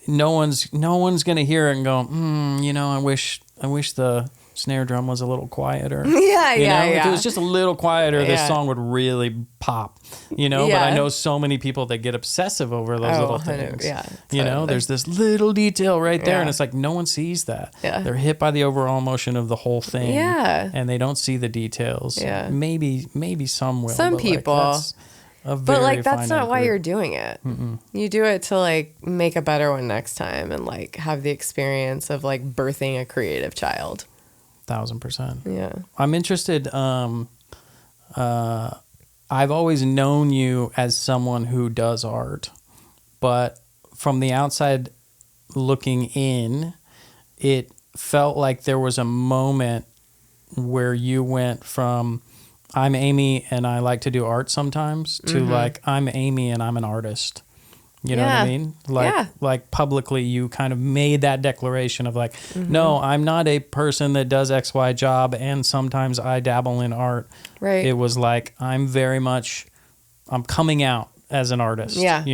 no one's going to hear it and go, I wish the snare drum was a little quieter. If it was just a little quieter, this song would really pop, But I know so many people that get obsessive over those little things. Totally. There's this little detail right there, and it's like no one sees that. They're hit by the overall emotion of the whole thing, and they don't see the details. Maybe some will. Some people. But, like, that's not why you're doing it. Mm-mm. You do it to, like, make a better one next time and, like, have the experience of, like, birthing a creative child. 1,000%. Yeah. I'm interested. I've always known you as someone who does art, but from the outside looking in, it felt like there was a moment where you went from I'm Amy and I like to do art sometimes to like I'm Amy and I'm an artist. You know what I mean? Like publicly you kind of made that declaration of like, no, I'm not a person that does XY job and sometimes I dabble in art. Right. It was like, I'm coming out as an artist. Yeah.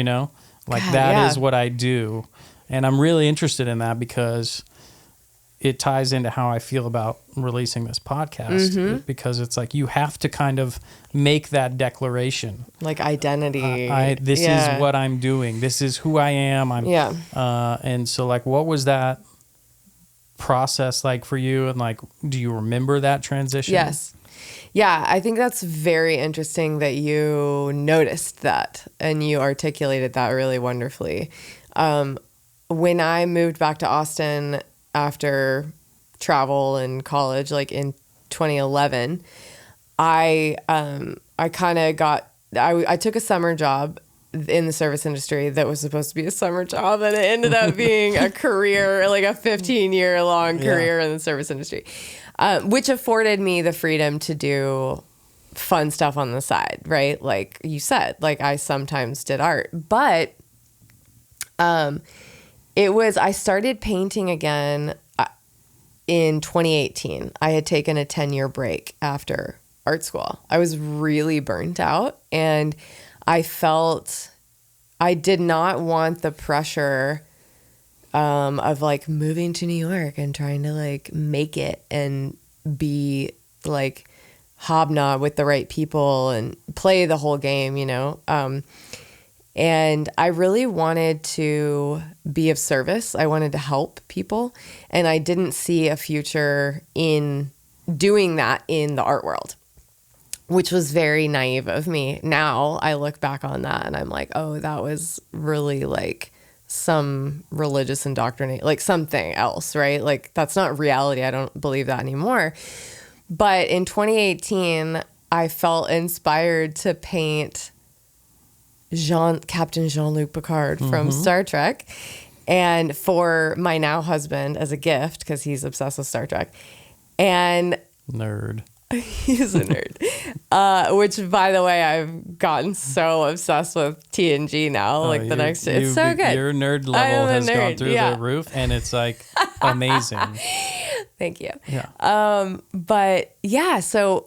Like that is what I do. And I'm really interested in that because it ties into how I feel about releasing this podcast because it's like you have to kind of make that declaration. Like identity. This is what I'm doing. This is who I am. And so like, what was that process like for you? And like, do you remember that transition? Yes. Yeah, I think that's very interesting that you noticed that and you articulated that really wonderfully. When I moved back to Austin after travel and college, like in 2011, I took a summer job in the service industry that was supposed to be a summer job, and it ended up being a career, like a 15-year long career in the service industry, which afforded me the freedom to do fun stuff on the side, right? Like you said, like I sometimes did art, but I started painting again in 2018. I had taken a 10-year break after art school. I was really burnt out and I felt I did not want the pressure of like moving to New York and trying to like make it and be like hobnob with the right people and play the whole game, and I really wanted to be of service. I wanted to help people. And I didn't see a future in doing that in the art world, which was very naive of me. Now I look back on that and I'm like, oh, that was really like some religious indoctrination, like something else, right? Like that's not reality. I don't believe that anymore. But in 2018, I felt inspired to paint Captain Jean-Luc Picard from Star Trek, and for my now husband as a gift because he's obsessed with Star Trek. And nerd. He's a nerd. Which, by the way, I've gotten so obsessed with TNG now. Like the next, it's so good. Your nerd level has gone through the roof, and it's like amazing. Thank you. Yeah. But yeah, so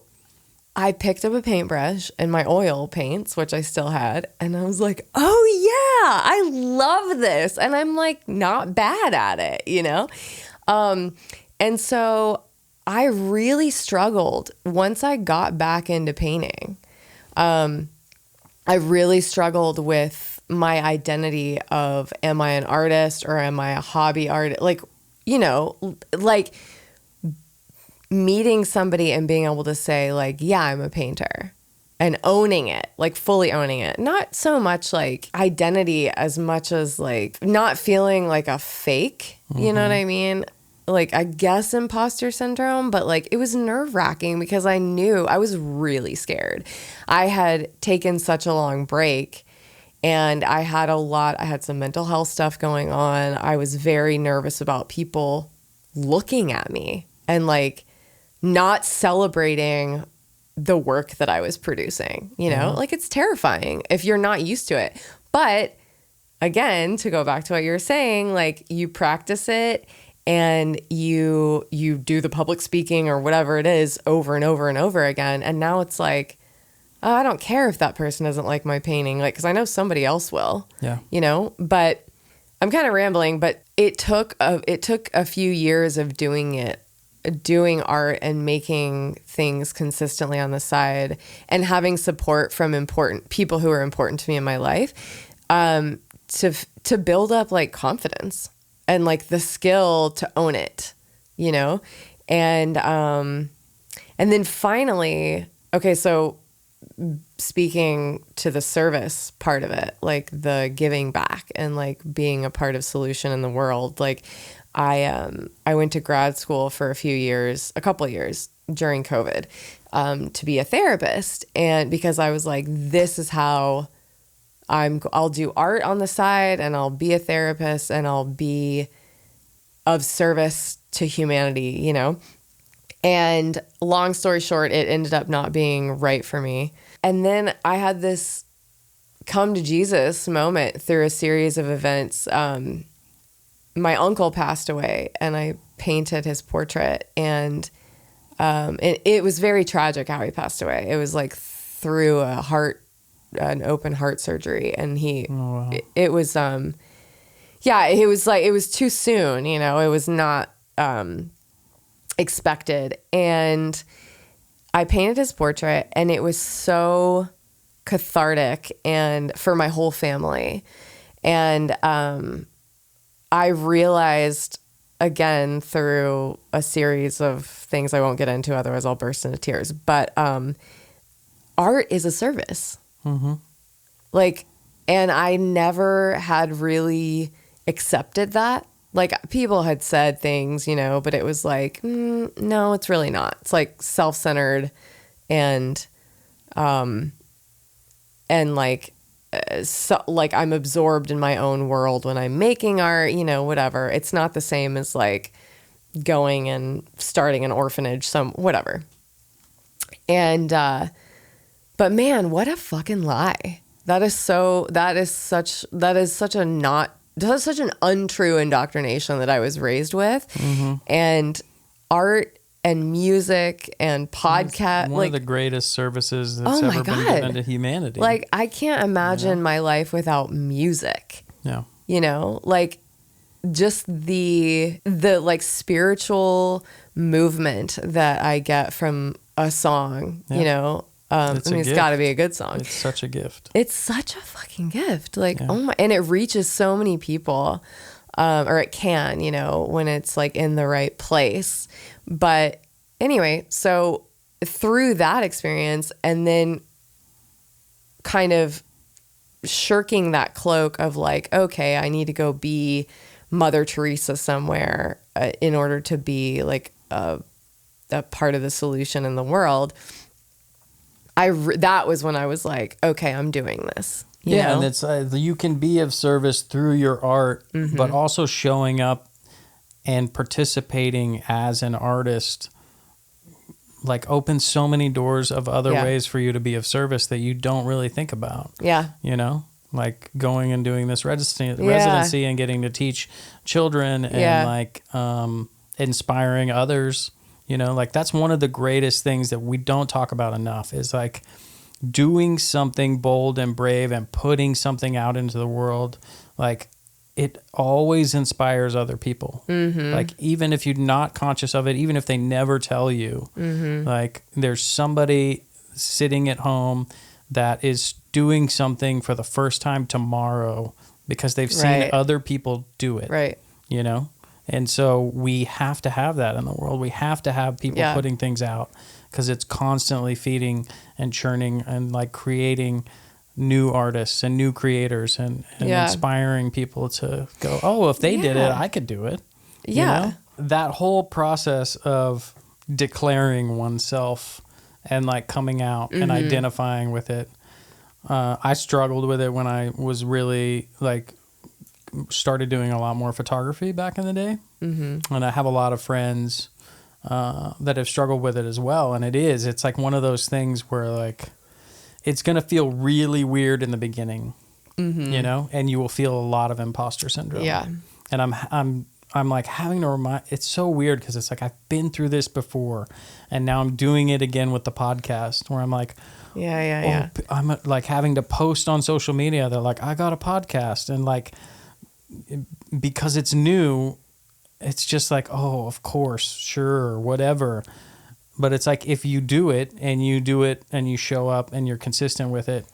I picked up a paintbrush and my oil paints, which I still had, and I was like, oh yeah, I love this. And I'm like not bad at it, And so I really struggled once I got back into painting. I really struggled with my identity of, am I an artist or am I a hobby artist? Like, you know, like meeting somebody and being able to say like, yeah, I'm a painter, and owning it, like fully owning it. Not so much like identity as much as like not feeling like a fake, you know what I mean? Like, I guess imposter syndrome, but like it was nerve wracking because I knew I was really scared. I had taken such a long break and I had some mental health stuff going on. I was very nervous about people looking at me and like not celebrating the work that I was producing, you know, like it's terrifying if you're not used to it. But again, to go back to what you were saying, like you practice it and you do the public speaking or whatever it is over and over and over again. And now it's like, oh, I don't care if that person doesn't like my painting, like, because I know somebody else will, you know, but I'm kind of rambling, but it took a few years of doing art and making things consistently on the side and having support from important people who are important to me in my life, to build up like confidence and like the skill to own it, you know? And then finally, okay, so speaking to the service part of it, like the giving back and like being a part of solution in the world, like I went to grad school for a couple of years during COVID, to be a therapist. And because I was like, this is how I'll do art on the side and I'll be a therapist and I'll be of service to humanity, you know? And long story short, it ended up not being right for me. And then I had this come to Jesus moment through a series of events. My uncle passed away and I painted his portrait, and it was very tragic how he passed away. It was like through an open heart surgery, and it was it was too soon, you know, it was not expected. And I painted his portrait and it was so cathartic and for my whole family. And I realized again through a series of things I won't get into, otherwise I'll burst into tears, but art is a service. Like, and I never had really accepted that. Like, people had said things, you know, but it was like, no, it's really not. It's like self-centered and like, so, like I'm absorbed in my own world when I'm making art, you know, whatever. It's not the same as like going and starting an orphanage, whatever. And, but man, what a fucking lie. That is such an untrue indoctrination that I was raised with. And art and music and podcast. One of the greatest services that's ever been given to humanity. Like, I can't imagine my life without music. Yeah. You know, like just the like spiritual movement that I get from a song, you know. It's got to be a good song. It's such a gift. It's such a fucking gift. Like, oh my, and it reaches so many people, or it can, you know, when it's like in the right place. But anyway, so through that experience and then kind of shirking that cloak of like, okay, I need to go be Mother Teresa somewhere in order to be like a part of the solution in the world. That was when I was like, okay, I'm doing this. You know? And it's you can be of service through your art, but also showing up and participating as an artist, like opens so many doors of other ways for you to be of service that you don't really think about. Yeah. You know, like going and doing this residency and getting to teach children and like inspiring others. You know, like that's one of the greatest things that we don't talk about enough is like doing something bold and brave and putting something out into the world. Like it always inspires other people. Like even if you're not conscious of it, even if they never tell you, like there's somebody sitting at home that is doing something for the first time tomorrow because they've seen other people do it. Right. You know? And so we have to have that in the world. We have to have people putting things out because it's constantly feeding and churning and like creating new artists and new creators and inspiring people to go, oh, if they did it, I could do it. Yeah. You know? That whole process of declaring oneself and like coming out and identifying with it. I struggled with it when I was really like started doing a lot more photography back in the day. Mm-hmm. And I have a lot of friends that have struggled with it as well. And it's like one of those things where like, it's going to feel really weird in the beginning, you know, and you will feel a lot of imposter syndrome. Yeah. And I'm like having to remind, it's so weird because it's like, I've been through this before and now I'm doing it again with the podcast where I'm like, I'm like having to post on social media. They're like, I got a podcast. And like, because it's new, it's just like, oh, of course, sure, whatever. But it's like if you do it and you show up and you're consistent with it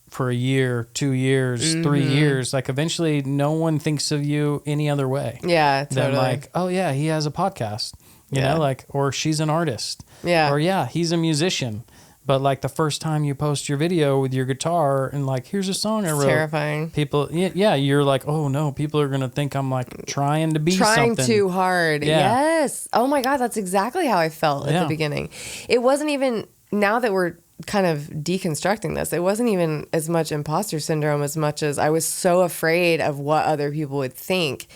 for a year, 2 years, 3 years, like eventually no one thinks of you any other way. Yeah, totally. Than like, oh yeah, he has a podcast, you know, like, or she's an artist. Yeah. Or yeah, he's a musician. But like the first time you post your video with your guitar and like, here's a song I wrote. Terrifying. People, you're like, oh no, people are going to think I'm like trying to be something. Trying too hard. Yeah. Yes. Oh my God, that's exactly how I felt at the beginning. It wasn't even, now that we're kind of deconstructing this, it wasn't even as much imposter syndrome as much as I was so afraid of what other people would think.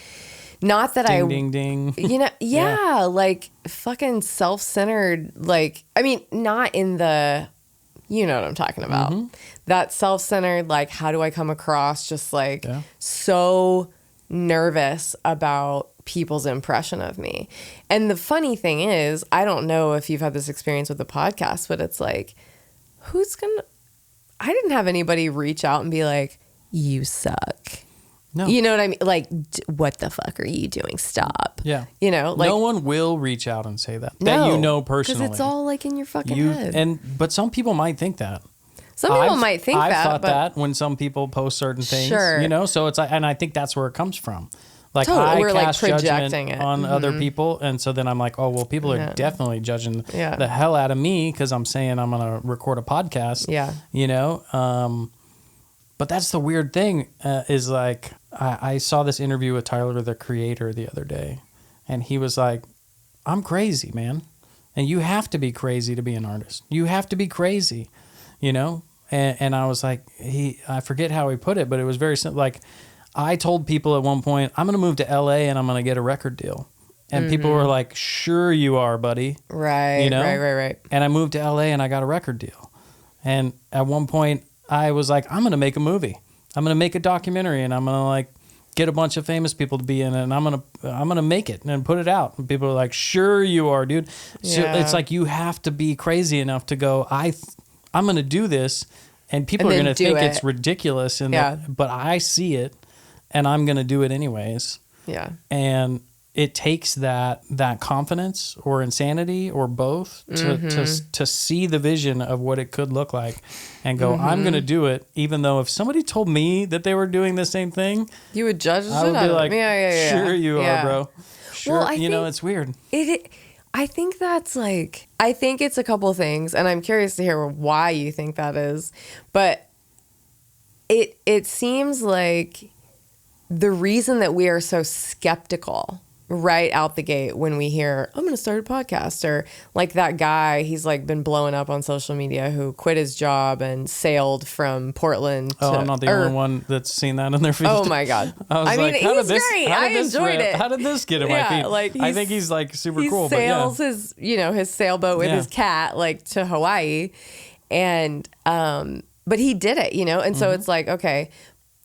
Not that ding. You know, like fucking self-centered, like, I mean, not in the, you know what I'm talking about. That self-centered, like, how do I come across just like so nervous about people's impression of me. And the funny thing is, I don't know if you've had this experience with the podcast, but it's like, I didn't have anybody reach out and be like, you suck. No. You know what I mean? Like, what the fuck are you doing? Stop. Yeah. You know, like, no one will reach out and say that. That you know personally. Because it's all like in your fucking head. But some people might think that. Some people might think I've that. thought that when some people post certain things. Sure. You know, so it's like, and I think that's where it comes from. Like, we're I cast like judgment projecting it on other people. And so then I'm like, oh, well, people are definitely judging the hell out of me because I'm saying I'm going to record a podcast. Yeah. You know? But that's the weird thing is like, I saw this interview with Tyler, the Creator, the other day. And he was like, I'm crazy, man. And you have to be crazy to be an artist. You have to be crazy, you know? And I was like, I forget how he put it, but it was very simple. Like, I told people at one point, I'm going to move to LA and I'm going to get a record deal. And people were like, sure you are, buddy. Right, you know? Right. And I moved to LA and I got a record deal. And at one point, I was like, I'm going to make a movie. I'm going to make a documentary and I'm going to like get a bunch of famous people to be in it and I'm going to make it and put it out. And people are like, sure you are, dude. So it's like, you have to be crazy enough to go, I'm going to do this and people are going to think it's ridiculous. But I see it and I'm going to do it anyways. Yeah. And it takes that confidence or insanity or both to see the vision of what it could look like and go, I'm going to do it. Even though if somebody told me that they were doing the same thing, you would judge the I would be like, sure you are, bro. Sure. Well, you know, it's weird. I think that's like, I think it's a couple of things and I'm curious to hear why you think that is, but it seems like the reason that we are so skeptical right out the gate when we hear, I'm going to start a podcast, or like that guy, he's like been blowing up on social media who quit his job and sailed from Portland to... I'm not the only one that's seen that in their feed. Oh my God. I mean, he's great. I enjoyed it. How did this get in my feed? Like I think he's like super cool. He sails his sailboat with his cat like to Hawaii. And, but he did it, you know? And so it's like, okay,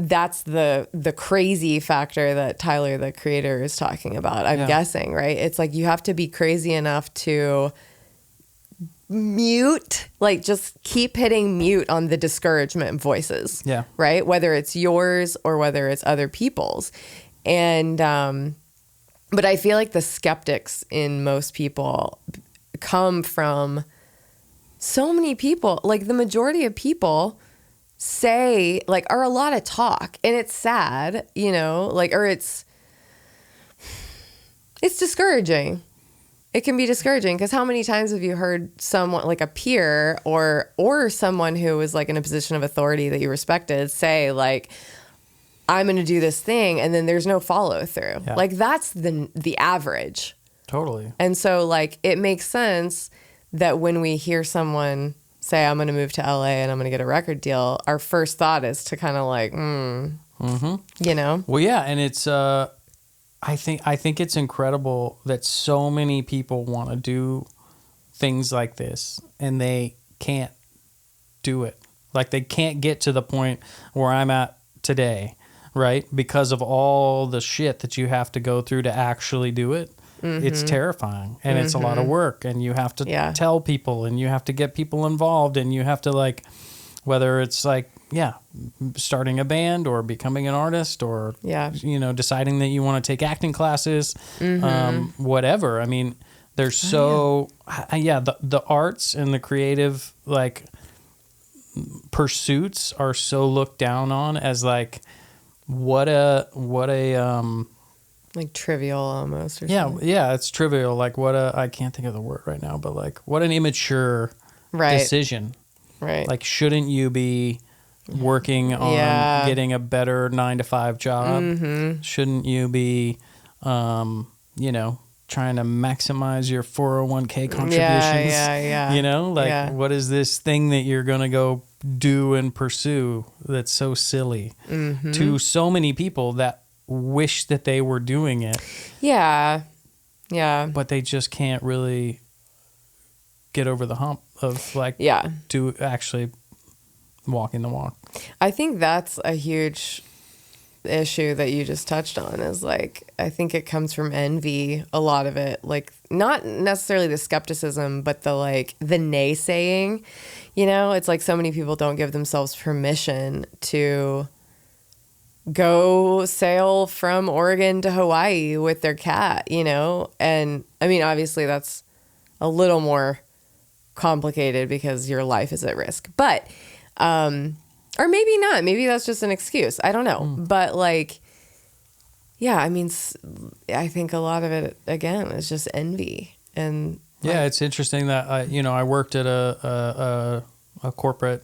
that's the crazy factor that Tyler, the Creator, is talking about, I'm guessing, right? It's like you have to be crazy enough to mute, like just keep hitting mute on the discouragement voices, right? Whether it's yours or whether it's other people's. And, but I feel like the skeptics in most people come from so many people, like the majority of people say, like, are a lot of talk, and it's sad, you know, like, or it's discouraging. It can be discouraging because how many times have you heard someone like a peer or someone who was like in a position of authority that you respected say like, I'm going to do this thing, and then there's no follow through. Yeah. Like that's the average. Totally. And so like it makes sense that when we hear someone say, I'm going to move to LA and I'm going to get a record deal, our first thought is to kind of like, you know? Well, yeah. And it's, I think it's incredible that so many people want to do things like this and they can't do it. Like they can't get to the point where I'm at today, right? Because of all the shit that you have to go through to actually do it. Mm-hmm. It's terrifying and it's a lot of work, and you have to tell people, and you have to get people involved, and you have to like, whether it's like, starting a band or becoming an artist or, you know, deciding that you want to take acting classes, whatever. I mean, there's the arts and the creative like pursuits are so looked down on as like, what a like trivial almost or something. Yeah, it's trivial. Like I can't think of the word right now, but like what an immature decision. Right. Like, shouldn't you be working on getting a better 9-to-5 job? Mm-hmm. Shouldn't you be, you know, trying to maximize your 401k contributions? Yeah. You know, like what is this thing that you're going to go do and pursue that's so silly to so many people that wish that they were doing it? Yeah. But they just can't really get over the hump of like to actually walking the walk. I think that's a huge issue that you just touched on is like, I think it comes from envy, a lot of it, like not necessarily the skepticism, but the like the naysaying, you know, it's like so many people don't give themselves permission to go sail from Oregon to Hawaii with their cat, you know? And I mean, obviously that's a little more complicated because your life is at risk, but or maybe not, maybe that's just an excuse, I don't know. But like, I mean, I think a lot of it again is just envy. And it's interesting that I worked at a corporate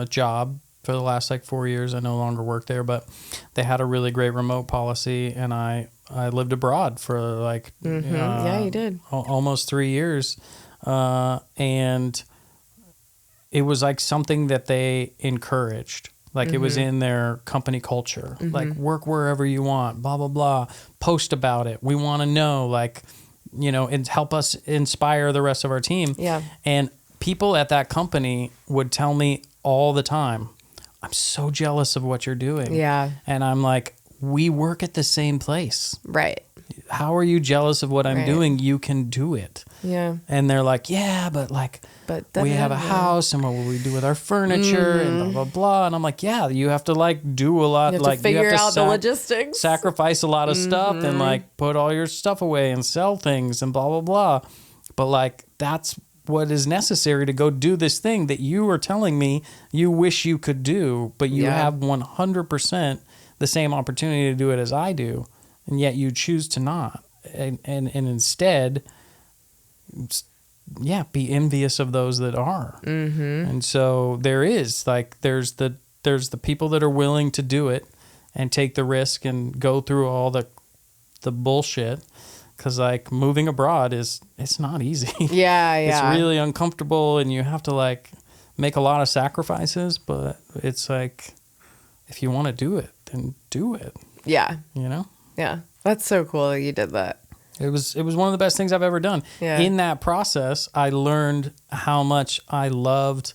job for the last like 4 years. I no longer work there, but they had a really great remote policy, and I lived abroad for like you did almost 3 years. And it was like something that they encouraged. Like it was in their company culture, like work wherever you want, blah, blah, blah, post about it. We want to know, like, you know, and help us inspire the rest of our team. Yeah. And people at that company would tell me all the time, I'm so jealous of what you're doing. Yeah. And I'm like, we work at the same place. Right. How are you jealous of what I'm doing? You can do it. Yeah. And they're like, but we have a house, and what will we do with our furniture and blah, blah, blah. And I'm like, you have to like do a lot. You have like to figure out the logistics. Sacrifice a lot of stuff and like put all your stuff away and sell things and blah, blah, blah. But like, that's what is necessary to go do this thing that you are telling me you wish you could do, but you have 100% the same opportunity to do it as I do. And yet you choose to not. And instead, be envious of those that are. And so there's the people that are willing to do it and take the risk and go through all the bullshit. Because like moving abroad it's not easy. It's really uncomfortable, and you have to like make a lot of sacrifices. But it's like, if you want to do it, then do it. Yeah. You know. Yeah, that's so cool that you did that. It was one of the best things I've ever done. Yeah. In that process, I learned how much I loved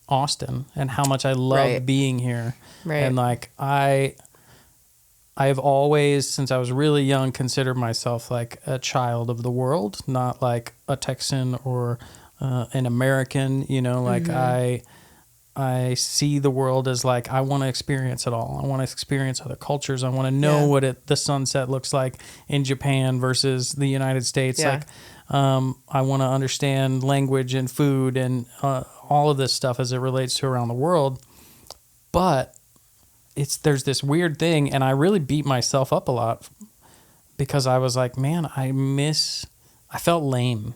Austin and how much I loved being here. Right. And like I've always, since I was really young, considered myself like a child of the world, not like a Texan or an American. You know, like I see the world as like, I want to experience it all. I want to experience other cultures. I want to know what the sunset looks like in Japan versus the United States. Like, I want to understand language and food and all of this stuff as it relates to around the world. But there's this weird thing, and I really beat myself up a lot because I was like, man, I felt lame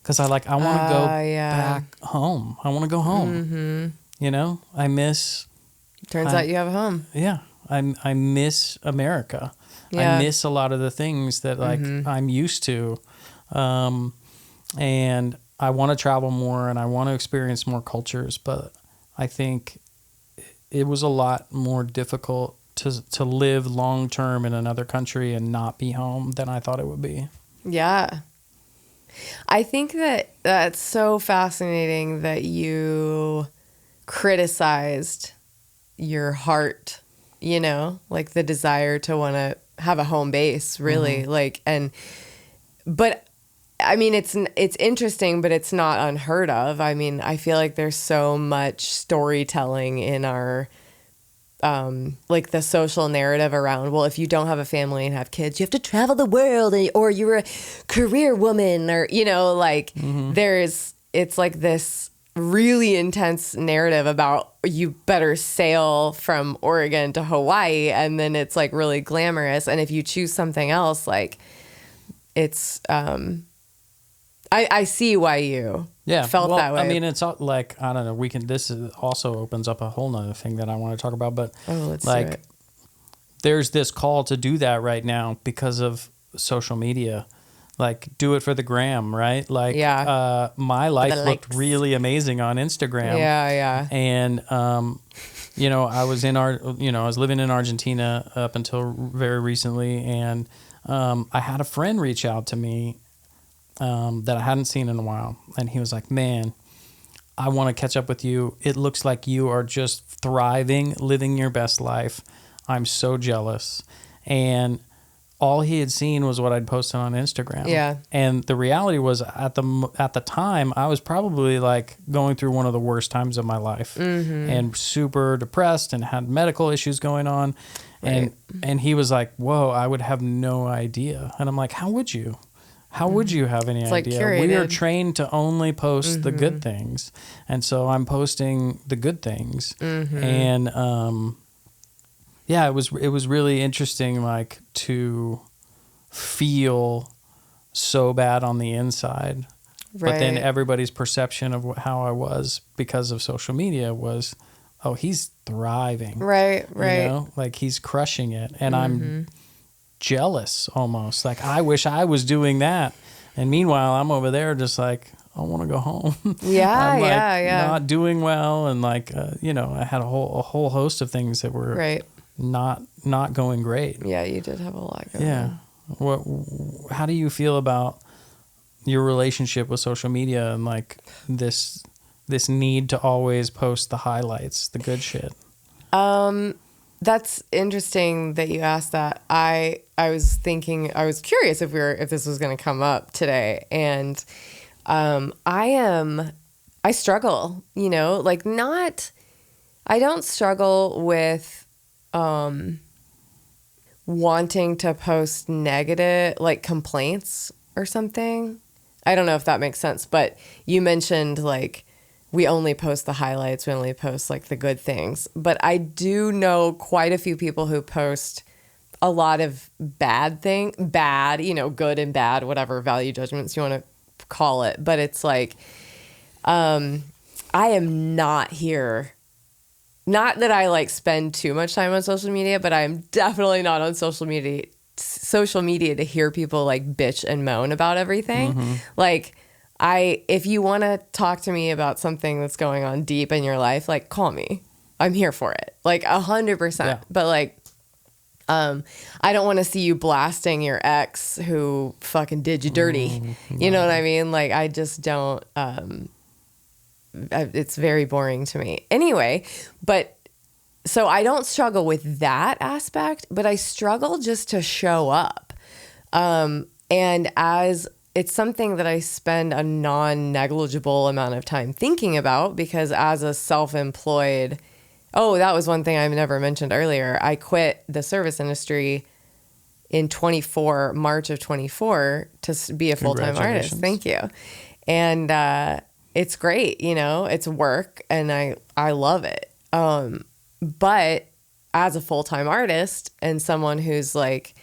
because I want to go back home. I want to go home. You know, I miss. Turns out you have a home. Yeah, I miss America. Yeah. I miss a lot of the things that I'm used to, and I want to travel more and I want to experience more cultures. But I think it was a lot more difficult to live long term in another country and not be home than I thought it would be. Yeah. I think that's so fascinating that you criticized your heart, you know, like the desire to want to have a home base, really. But I mean, it's interesting, but it's not unheard of. I mean, I feel like there's so much storytelling in our, like the social narrative around, well, if you don't have a family and have kids, you have to travel the world, or you're a career woman, or, you know, like it's like this really intense narrative about you better sail from Oregon to Hawaii, and then it's like really glamorous. And if you choose something else, like it's, I see why you felt that way. I mean, it's like, I don't know, this also opens up a whole nother thing that I want to talk about, but let's do it. There's this call to do that right now because of social media. Like, do it for the gram, right? Like, my life looked really amazing on Instagram. Yeah. And, you know, I was living in Argentina up until very recently, and I had a friend reach out to me that I hadn't seen in a while. And he was like, man, I want to catch up with you. It looks like you are just thriving, living your best life. I'm so jealous. And all he had seen was what I'd posted on Instagram. Yeah. And the reality was at the time, I was probably like going through one of the worst times of my life and super depressed and had medical issues going on. Right. And he was like, whoa, I would have no idea. And I'm like, how would you? How would you have any idea? Like we are trained to only post the good things. And so I'm posting the good things. And yeah, it was really interesting, like, to feel so bad on the inside. Right. But then everybody's perception of how I was because of social media was, oh, he's thriving. Right. You know? Like, he's crushing it. And I'm jealous almost. Like, I wish I was doing that. And meanwhile, I'm over there just like, I want to go home. I'm like not doing well. And like, you know, I had a whole host of things that were not going great. Yeah, you did have a lot going on. How do you feel about your relationship with social media and like this need to always post the highlights, the good shit? That's interesting that you asked that. I was curious if this was going to come up today, and I struggle, you know, like I don't struggle with wanting to post negative, like complaints or something. I don't know if that makes sense, but you mentioned like we only post the highlights, we only post like the good things. But I do know quite a few people who post a lot of bad, you know, good and bad, whatever value judgments you want to call it. But it's like, I am not here. Not that I like spend too much time on social media, but I'm definitely not on social media to hear people like bitch and moan about everything. Like, if you want to talk to me about something that's going on deep in your life, like, call me. I'm here for it. Like 100%. Yeah. But like, I don't want to see you blasting your ex who fucking did you dirty. You know what I mean? Like, I just don't, it's very boring to me. Anyway, but so I don't struggle with that aspect, but I struggle just to show up. And as it's something that I spend a non-negligible amount of time thinking about, because as a self-employed, that was one thing I never mentioned earlier. I quit the service industry in March of 24 to be a full-time artist. Thank you. And it's great, you know, it's work and I love it. But as a full-time artist and someone who's like,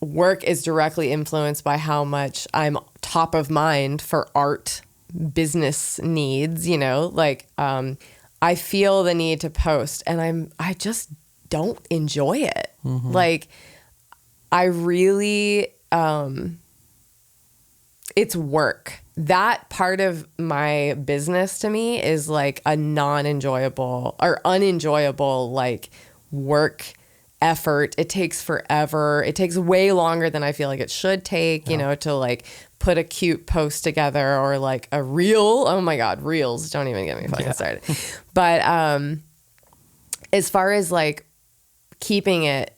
work is directly influenced by how much I'm top of mind for art business needs, you know, like, I feel the need to post and I just don't enjoy it. Like I really, it's work. That part of my business to me is like a non-enjoyable or unenjoyable, like work effort. It takes forever. It takes way longer than I feel like it should take, you know, to like put a cute post together or like a reel. Oh my God, reels. Don't even get me fucking started. But as far as like keeping it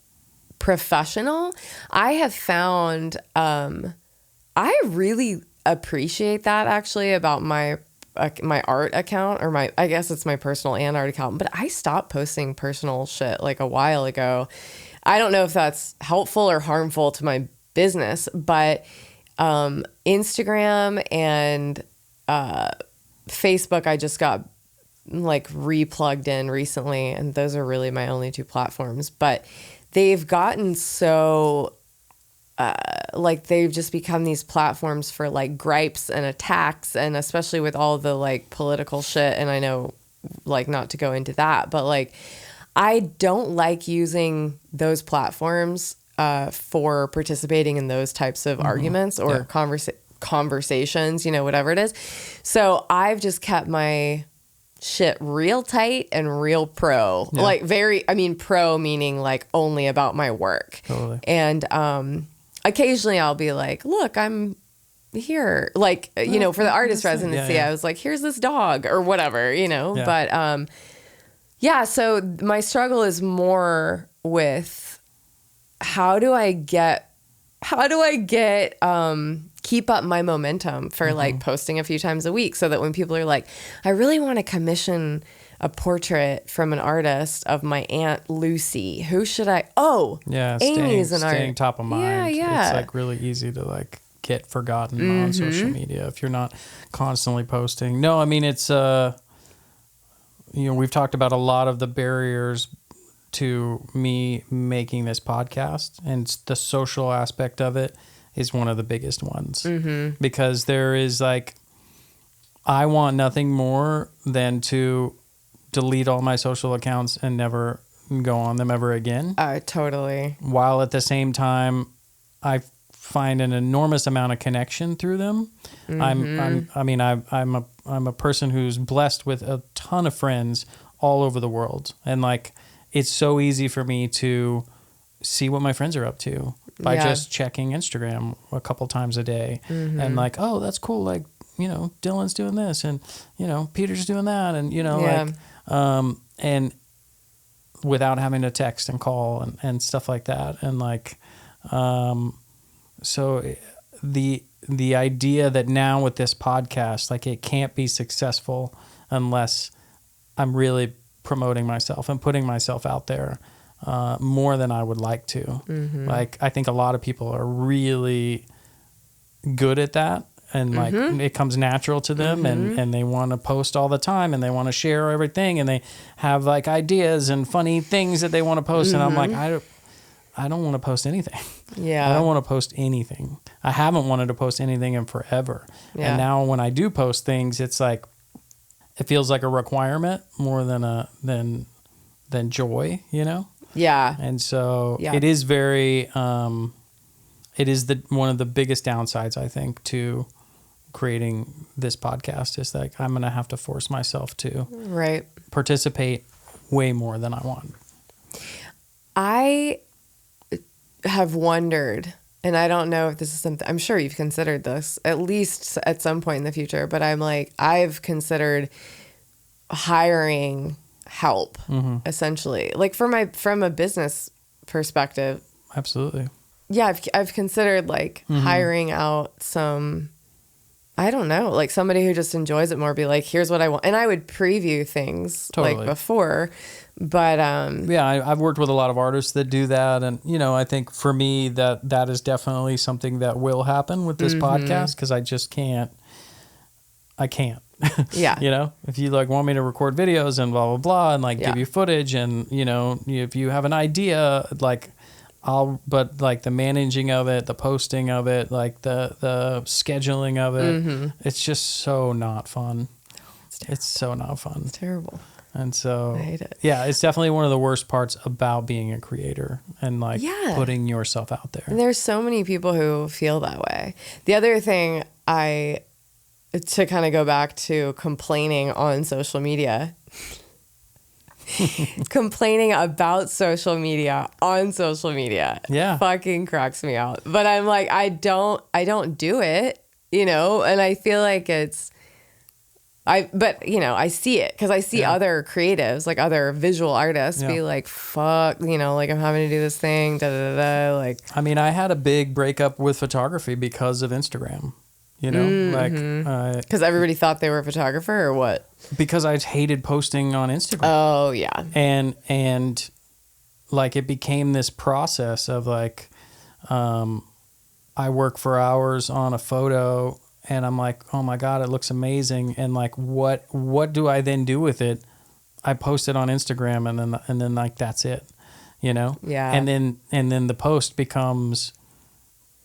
professional, I have found I really appreciate that actually about my art account, or I guess it's my personal and art account, but I stopped posting personal shit like a while ago. I don't know if that's helpful or harmful to my business, but Instagram and Facebook, I just got like re-plugged in recently, and those are really my only two platforms, but they've gotten so like they've just become these platforms for like gripes and attacks, and especially with all the like political shit. And I know like not to go into that, but like I don't like using those platforms for participating in those types of arguments or conversations, you know, whatever it is. So I've just kept my shit real tight and real pro, like pro meaning like only about my work. Totally. And occasionally I'll be like, look, I'm here, like, you know, for the artist residency, I was like, here's this dog or whatever, you know, but so my struggle is more with how do I keep up my momentum for like posting a few times a week, so that when people are like, I really want to commission a portrait from an artist of my Aunt Lucy, who should I, Amy's an artist. Staying top of mind. Yeah. It's like really easy to like get forgotten on social media if you're not constantly posting. No, I mean, it's, you know, we've talked about a lot of the barriers to me making this podcast, and the social aspect of it is one of the biggest ones, because there is like, I want nothing more than to delete all my social accounts and never go on them ever again. Totally. While at the same time, I find an enormous amount of connection through them. I'm a person who's blessed with a ton of friends all over the world, and like, it's so easy for me to see what my friends are up to by just checking Instagram a couple times a day, and like, oh, that's cool. Like, you know, Dylan's doing this, and you know, Peter's doing that, and you know, like, and without having to text and call and stuff like that, and like, so the idea that now with this podcast, like, it can't be successful unless I'm really promoting myself and putting myself out there more than I would like to. Like, I think a lot of people are really good at that, and like it comes natural to them, and they want to post all the time, and they want to share everything, and they have like ideas and funny things that they want to post, and I'm like, I don't want to post anything. I don't want to post anything. I haven't wanted to post anything in forever. And now when I do post things, it's like, it feels like a requirement more than joy, you know? Yeah. And so it is very, it is one of the biggest downsides, I think, to creating this podcast, is like, I'm going to have to force myself to participate way more than I want. I have wondered, and I don't know if this is something, I'm sure you've considered this at least at some point in the future, but I'm like, I've considered hiring help, essentially, like from a business perspective. Absolutely. Yeah. I've considered like hiring out some I don't know, like somebody who just enjoys it more, be like, here's what I want. And I would preview things like before, but yeah, I've worked with a lot of artists that do that. And, you know, I think for me that is definitely something that will happen with this podcast, because I just can't. Yeah. You know, if you like want me to record videos and blah, blah, blah, and like give you footage and, you know, if you have an idea, like but like the managing of it, the posting of it, like the scheduling of it, it's just so not fun. It's so not fun. It's terrible. And so, I hate it. Yeah, it's definitely one of the worst parts about being a creator and like putting yourself out there. And there's so many people who feel that way. The other thing to kind of go back to complaining on social media, complaining about social media on social media, fucking cracks me out. But I'm like, I don't do it, you know, and I feel like but you know, I see it because I see other creatives, like other visual artists be like, fuck, you know, like I'm having to do this thing, da da da. Like, I mean, I had a big breakup with photography because of Instagram. You know, like because everybody thought they were a photographer, or what? Because I hated posting on Instagram. Oh yeah, and like it became this process of like, I work for hours on a photo, and I'm like, oh my god, it looks amazing, and like, what do I then do with it? I post it on Instagram, and then like that's it, you know? Yeah. And then the post becomes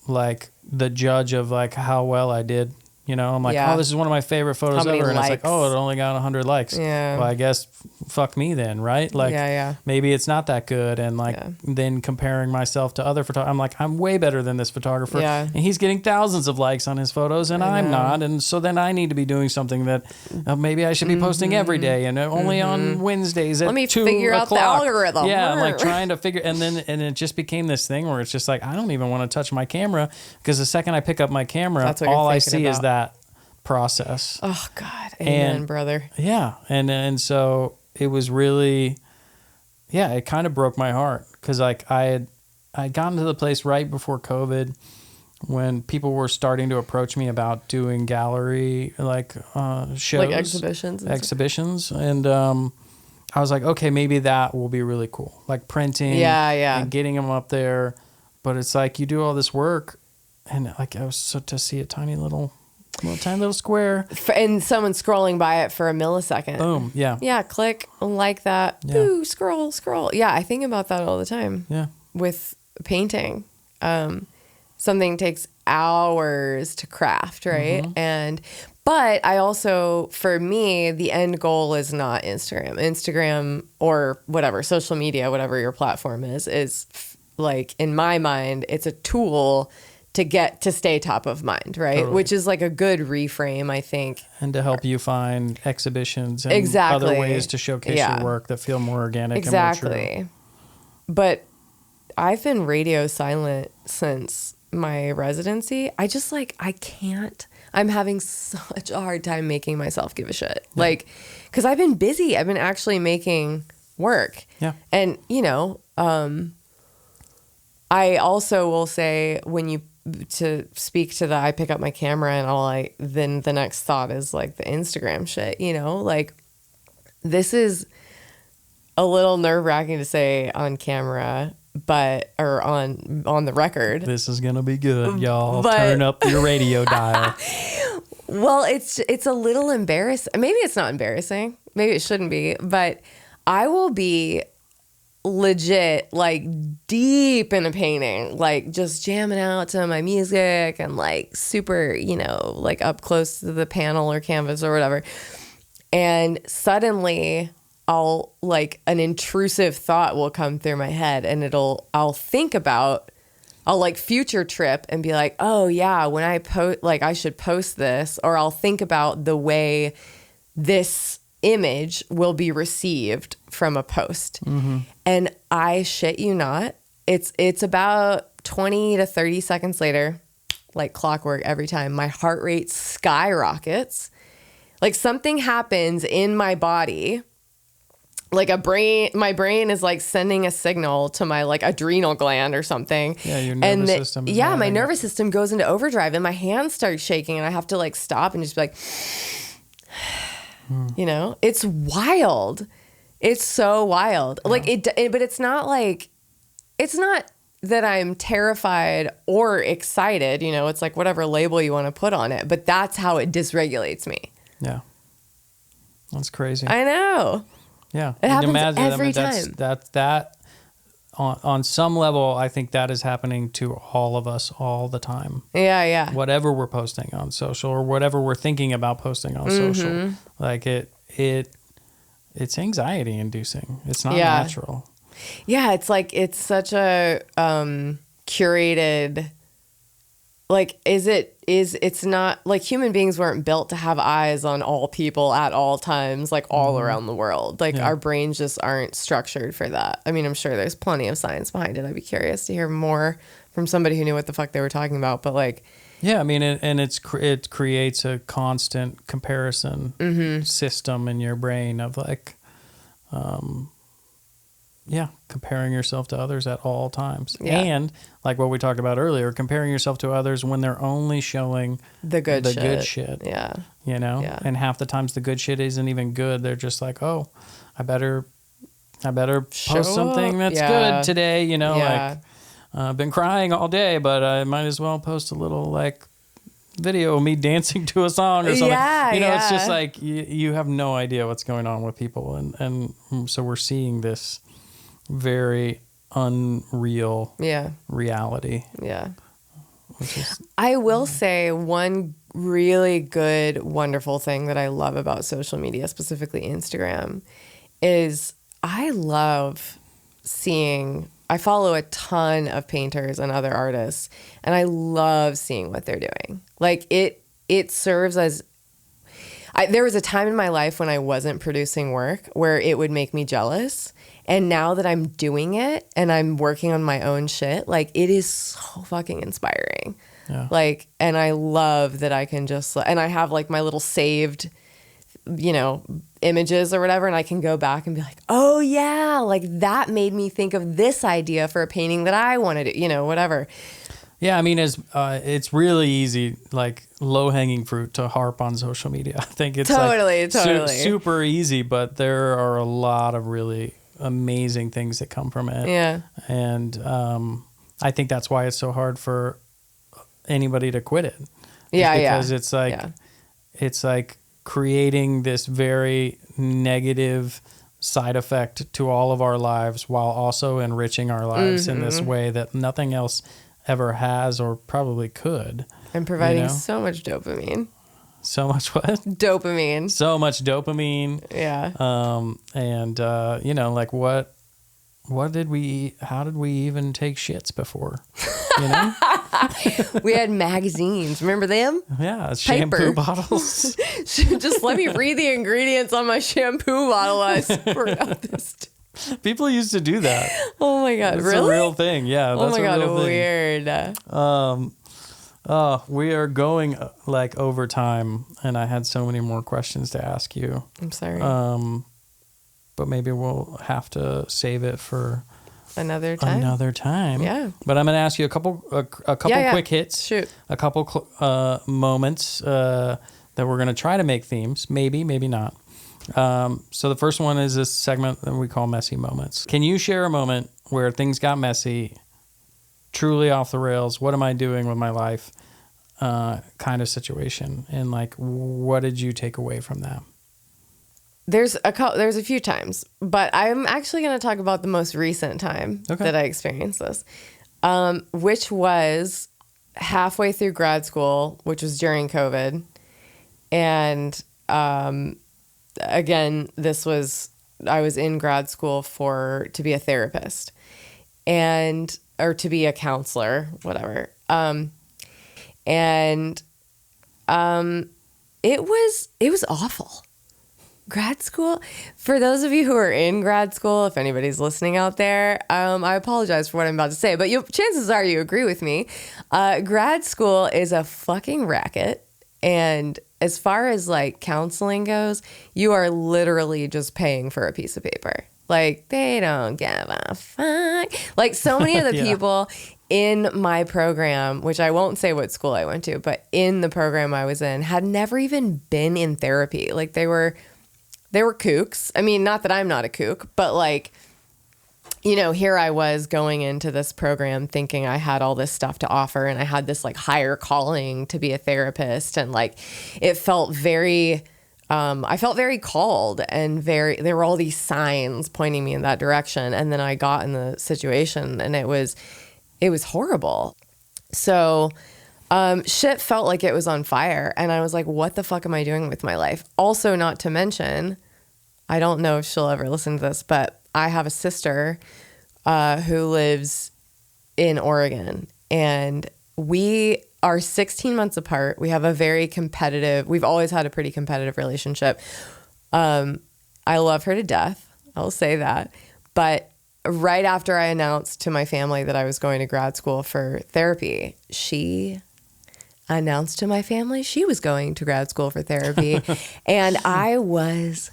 like the judge of like how well I did. You know, I'm like, oh, this is one of my favorite photos ever. And it's like, oh, it only got 100 likes. Yeah. Well, I guess fuck me then, right? Like, maybe it's not that good. And like, then comparing myself to other photographers, I'm like, I'm way better than this photographer. Yeah. And he's getting thousands of likes on his photos and I'm not. And so then I need to be doing something that maybe I should be posting every day and only on Wednesdays at 2 o'clock. Let me figure out the algorithm. Yeah, I'm like trying to figure, and it just became this thing where it's just like, I don't even want to touch my camera, because the second I pick up my camera, all I see is that process. Oh God, amen, brother. Yeah, and so it was really, it kind of broke my heart, because like I'd gotten to the place right before COVID when people were starting to approach me about doing gallery shows, like exhibitions, and I was like, okay, maybe that will be really cool, like printing, and getting them up there. But it's like you do all this work, and like I was to see a tiny little square. And someone scrolling by it for a millisecond. Boom. Yeah. Yeah. Click, like that. Yeah. Ooh, scroll. Yeah. I think about that all the time. Yeah. With painting. Something takes hours to craft, right? But I also, for me, the end goal is not Instagram or whatever, social media, whatever your platform is like, in my mind, it's a tool to stay top of mind, right? Totally. Which is like a good reframe, I think. And to help you find exhibitions and other ways to showcase your work that feel more organic and more true. But I've been radio silent since my residency. I just I can't. I'm having such a hard time making myself give a shit. Yeah. Like, because I've been busy. I've been actually making work. Yeah. And, you know, I also will say, to speak to I pick up my camera and then the next thought is like the Instagram shit, you know, like this is a little nerve wracking to say on camera, or on the record. This is going to be good, y'all. Turn up your radio dial. Well, it's a little embarrassing. Maybe it's not embarrassing. Maybe it shouldn't be, but I will be legit like deep in a painting, like just jamming out to my music and like super, you know, like up close to the panel or canvas or whatever. And suddenly I'll like an intrusive thought will come through my head and I'll like future trip and be like, oh yeah, when I post, like I should post this, or I'll think about the way this image will be received from a post. And I shit you not, it's about 20 to 30 seconds later, like clockwork every time, my heart rate skyrockets. Like something happens in my body like my brain is like sending a signal to my like adrenal gland or something. Yeah, your nervous system. Yeah, my nervous system goes into overdrive and my hands start shaking and I have to like stop and just be like, you know, it's wild. It's so wild. Yeah. Like but it's not like, it's not that I'm terrified or excited, you know, it's like whatever label you want to put on it, but that's how it dysregulates me. Yeah. That's crazy. I know. Yeah. It happens every time. That on some level, I think that is happening to all of us all the time. Yeah, yeah. Whatever we're posting on social or whatever we're thinking about posting on social, like it's anxiety inducing. It's not natural. Yeah, it's like it's such a curated. Like, it's not like human beings weren't built to have eyes on all people at all times, like all around the world. Like our brains just aren't structured for that. I mean, I'm sure there's plenty of science behind it. I'd be curious to hear more from somebody who knew what the fuck they were talking about. But like, yeah, I mean, it creates a constant comparison system in your brain of like, comparing yourself to others at all times. Yeah. And like what we talked about earlier, comparing yourself to others when they're only showing the good shit. Yeah. You know? Yeah. And half the times the good shit isn't even good. They're just like, oh, I better post something that's good today. You know, like I've been crying all day, but I might as well post a little like video of me dancing to a song or something. Yeah, you know, it's just like you have no idea what's going on with people. And so we're seeing this very unreal reality. Yeah. I will say one really good, wonderful thing that I love about social media, specifically Instagram, is I love seeing, I follow a ton of painters and other artists, and I love seeing what they're doing. Like it serves as, there was a time in my life when I wasn't producing work where it would make me jealous. And now that I'm doing it and I'm working on my own shit, like it is so fucking inspiring. Yeah. Like, and I love that I can just, and I have like my little saved, you know, images or whatever. And I can go back and be like, oh yeah, like that made me think of this idea for a painting that I wanted to, you know, whatever. Yeah, I mean, it's really easy, like low-hanging fruit to harp on social media. I think it's totally super easy, but there are a lot of really amazing things that come from it. Yeah. And I think that's why it's so hard for anybody to quit it. Because it's like creating this very negative side effect to all of our lives while also enriching our lives in this way that nothing else ever has or probably could. And providing so much dopamine. So much what? Dopamine. So much dopamine. Yeah. And you know, like how did we even take shits before? You know? We had magazines. Remember them? Yeah, shampoo bottles. Just let me read the ingredients on my shampoo bottle. I squirt out this. People used to do that. Oh my God, it's really? a real thing. Yeah, that's a real thing. Weird. We are going like over time, and I had so many more questions to ask you. I'm sorry. But maybe we'll have to save it for another time. Yeah. But I'm going to ask you a couple quick hits. Shoot. A couple moments that we're going to try to make themes. Maybe not. So the first one is this segment that we call messy moments. Can you share a moment where things got messy, truly off the rails? What am I doing with my life? Kind of situation. And like, what did you take away from that? There's a few times, but I'm actually going to talk about the most recent time that I experienced this, which was halfway through grad school, which was during COVID. And, again, I was in grad school to be a therapist or to be a counselor, whatever. It was awful. Grad school, for those of you who are in grad school, if anybody's listening out there, I apologize for what I'm about to say, but chances are you agree with me. Grad school is a fucking racket, and as far as like counseling goes, you are literally just paying for a piece of paper. Like, they don't give a fuck. Like, so many of the people in my program, which I won't say what school I went to, but in the program I was in, had never even been in therapy. Like, they were kooks. I mean, not that I'm not a kook, but like, you know, here I was going into this program thinking I had all this stuff to offer, and I had this like higher calling to be a therapist. And like, it felt very, I felt very called, and there were all these signs pointing me in that direction. And then I got in the situation, and it was horrible. So, shit felt like it was on fire. And I was like, what the fuck am I doing with my life? Also, not to mention, I don't know if she'll ever listen to this, but I have a sister who lives in Oregon, and we are 16 months apart. We have we've always had a pretty competitive relationship. I love her to death. I'll say that. But right after I announced to my family that I was going to grad school for therapy, she announced to my family she was going to grad school for therapy. And I was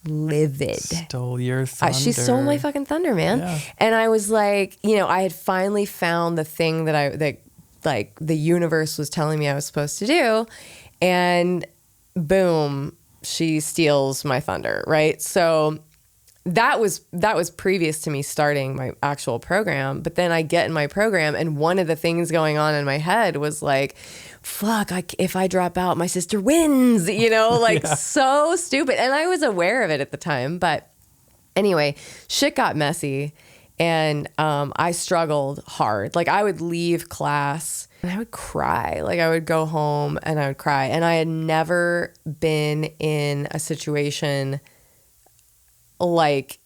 livid. Stole your thunder. She stole my fucking thunder, man. Yeah. And I was like, you know, I had finally found the thing that like the universe was telling me I was supposed to do. And boom, she steals my thunder, right? So that was previous to me starting my actual program. But then I get in my program, and one of the things going on in my head was like, fuck, if I drop out, my sister wins, you know, like so stupid. And I was aware of it at the time. But anyway, shit got messy, and I struggled hard. Like, I would leave class and I would cry. Like, I would go home and I would cry. And I had never been in a situation like,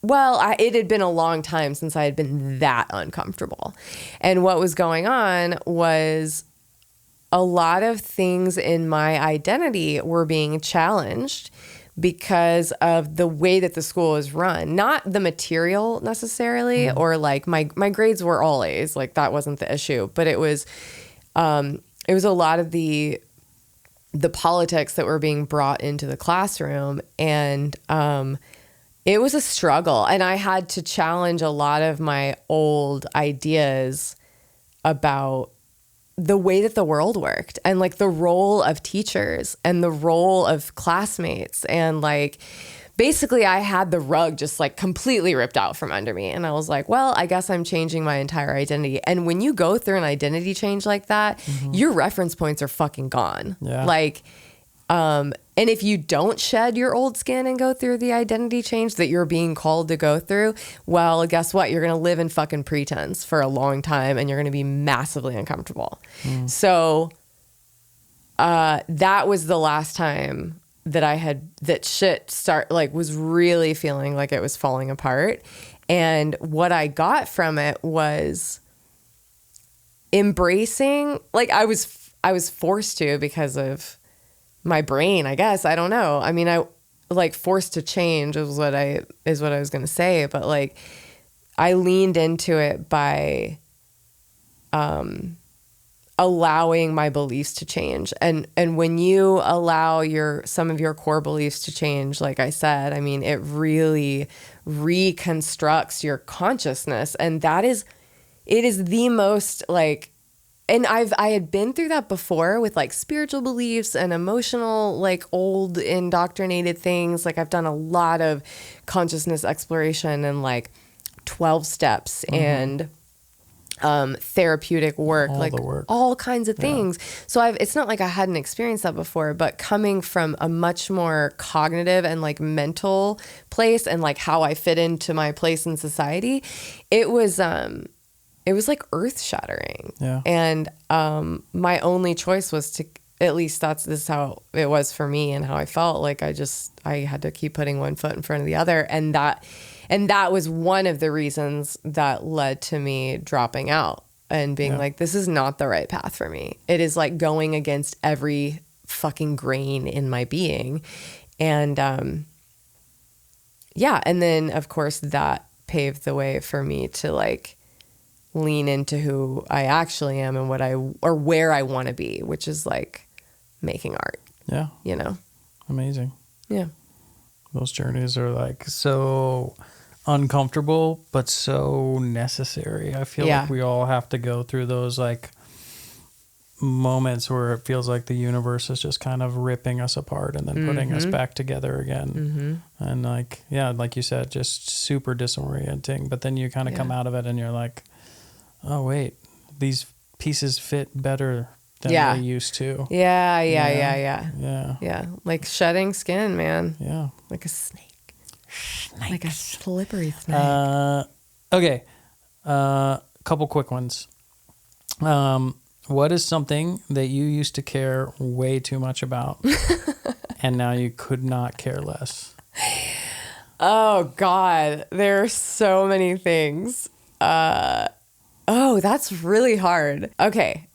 well, it had been a long time since I had been that uncomfortable. And what was going on was a lot of things in my identity were being challenged because of the way that the school is run. Not the material necessarily, or like my grades were all A's, like that wasn't the issue, but it was a lot of the politics that were being brought into the classroom. And it was a struggle, and I had to challenge a lot of my old ideas about the way that the world worked, and like the role of teachers and the role of classmates. And like, basically I had the rug just like completely ripped out from under me. And I was like, well, I guess I'm changing my entire identity. And when you go through an identity change like that, your reference points are fucking gone. Yeah. Like, and if you don't shed your old skin and go through the identity change that you're being called to go through, well, guess what? You're going to live in fucking pretense for a long time, and you're going to be massively uncomfortable. So, that was the last time that shit was really feeling like it was falling apart. And what I got from it was embracing, like I was forced to, because of my brain, I guess. I don't know. I mean, I like forced to change is what I was going to say, but like I leaned into it by allowing my beliefs to change. And when you allow some of your core beliefs to change, like I said, I mean, it really reconstructs your consciousness. And it is the most like, and I had been through that before with like spiritual beliefs and emotional, like old indoctrinated things. Like I've done a lot of consciousness exploration and like 12 steps and therapeutic work, all kinds of things. So it's not like I hadn't experienced that before, but coming from a much more cognitive and like mental place, and like how I fit into my place in society, it was like earth shattering. Yeah. And my only choice was to, at least this is how it was for me and how I felt. Like I had to keep putting one foot in front of the other. And that was one of the reasons that led to me dropping out and being like, this is not the right path for me. It is like going against every fucking grain in my being. And and then of course that paved the way for me to like lean into who I actually am and where I want to be, which is like making art. Yeah. You know? Amazing. Yeah. Those journeys are like so uncomfortable, but so necessary. I feel like we all have to go through those like moments where it feels like the universe is just kind of ripping us apart and then putting us back together again. And like, yeah, like you said, just super disorienting. But then you kind of come out of it and you're like, oh, wait, these pieces fit better than they used to. Yeah. Like shedding skin, man. Yeah. Like a snake. Like a slippery snake. Okay. Couple quick ones. What is something that you used to care way too much about and now you could not care less? Oh, God. There are so many things. That's really hard. Okay.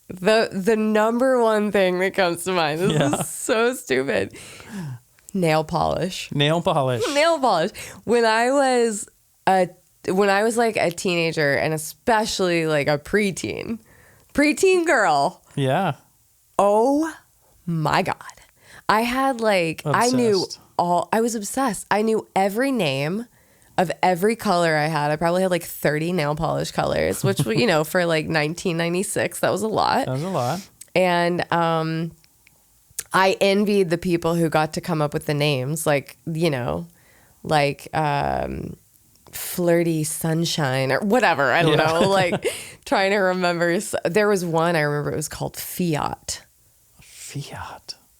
The number one thing that comes to mind, this is so stupid. Nail polish. Nail polish. When I was like a teenager and especially like a preteen girl. Yeah. Oh my God. I had like, Obsessed. I was obsessed. I knew every name of every color I had. I probably had like 30 nail polish colors, which, you know, for like 1996, that was a lot. And I envied the people who got to come up with the names, like, you know, like Flirty Sunshine or whatever. I don't know. Like trying to remember. There was one I remember. It was called Fiat.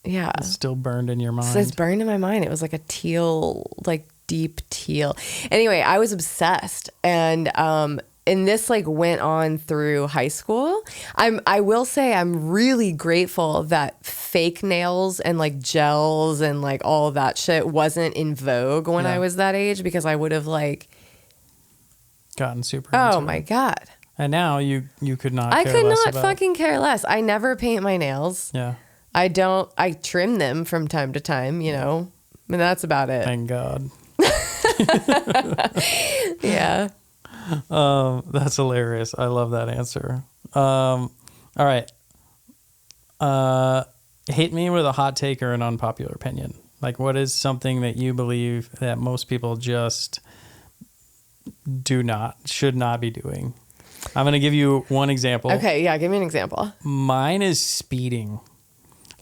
Yeah. It's still burned in your mind. So it's burned in my mind. It was like a teal, like deep teal. Anyway, I was obsessed. And this like went on through high school. I will say I'm really grateful that fake nails and like gels and like all of that shit wasn't in vogue when I was that age, because I would have like gotten super oh into my it. God. And now you could not I care could less not about. fucking care less. I never paint my nails. Yeah. I trim them from time to time, you know, and that's about it. Thank God. Yeah. That's hilarious. I love that answer. All right. Hit me with a hot take or an unpopular opinion. Like, what is something that you believe that most people just should not be doing? I'm going to give you one example. Okay. Yeah. Give me an example. Mine is speeding.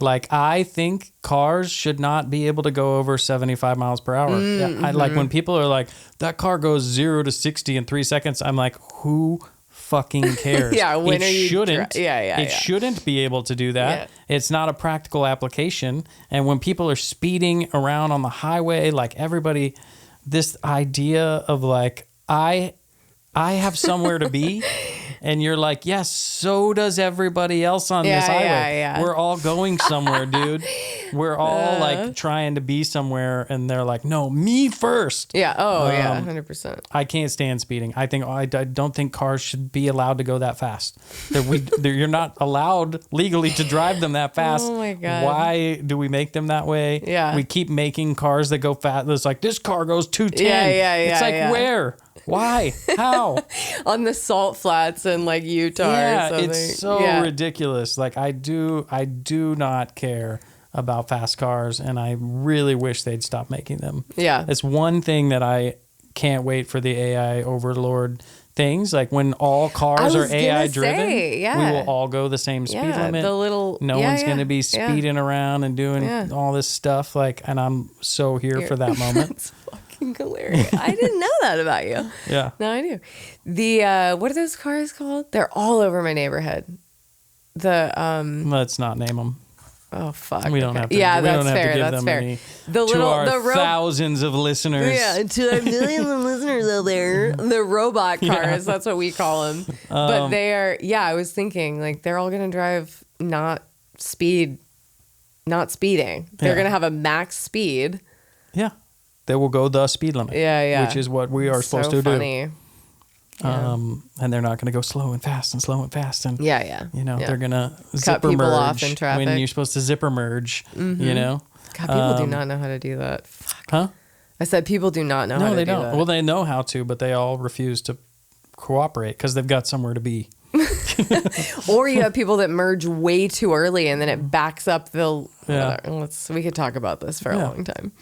Like, I think cars should not be able to go over 75 miles per hour. I like when people are like, that car goes 0 to 60 in 3 seconds. I'm like, who fucking cares? When it are you? Shouldn't. It shouldn't be able to do that. Yeah. It's not a practical application. And when people are speeding around on the highway, like everybody, this idea of like, I have somewhere to be. And you're like, yes, so does everybody else on this highway. Yeah. We're all going somewhere, dude. We're all like trying to be somewhere. And they're like, no, me first. Yeah. Oh, yeah. 100%. I can't stand speeding. I don't think cars should be allowed to go that fast. You're not allowed legally to drive them that fast. Oh, my God. Why do we make them that way? Yeah. We keep making cars that go fast. It's like, this car goes 210. Yeah. It's like, where? Why? How? On the salt flats in like Utah or something. It's so ridiculous. Like I do not care about fast cars, and I really wish they'd stop making them. Yeah. It's one thing that I can't wait for the AI overlord things. Like when all cars are AI driven, we will all go the same speed limit. No one's going to be speeding around and doing all this stuff. Like, and I'm so here for that moment. That's fucking hilarious. I didn't know that about you. Yeah. No, I do. The what are those cars called? They're all over my neighborhood. Let's not name them. Oh fuck! We don't have to. Yeah, we that's don't have fair. to give That's them fair. any, To our thousands of listeners. Yeah, to our millions of listeners out there, the robot cars. That's what we call them. But they are. Yeah, I was thinking like they're all gonna drive not speeding. They're gonna have a max speed. Yeah, they will go the speed limit. Yeah. Which is what we are supposed to do. Yeah. And they're not going to go slow and fast. And Yeah. You know, they're going to Cut zipper people merge off in traffic when you're supposed to zipper merge. You know, God, people do not know how to do that. Fuck. Huh? I said people do not know how to do that. Well, they know how to, but they all refuse to cooperate because they've got somewhere to be. Or you have people that merge way too early and then it backs up the. Yeah. We could talk about this for a long time.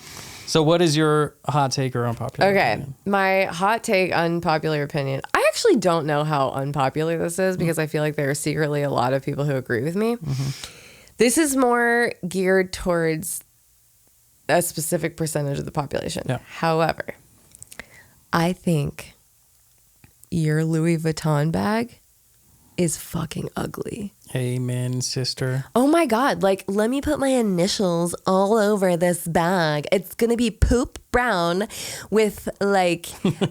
So what is your hot take or unpopular opinion? My hot take, unpopular opinion. I actually don't know how unpopular this is because I feel like there are secretly a lot of people who agree with me. This is more geared towards a specific percentage of the population. Yeah. However, I think your Louis Vuitton bag is fucking ugly. Amen, sister. Oh my God. Like, let me put my initials all over this bag. It's going to be poop brown with like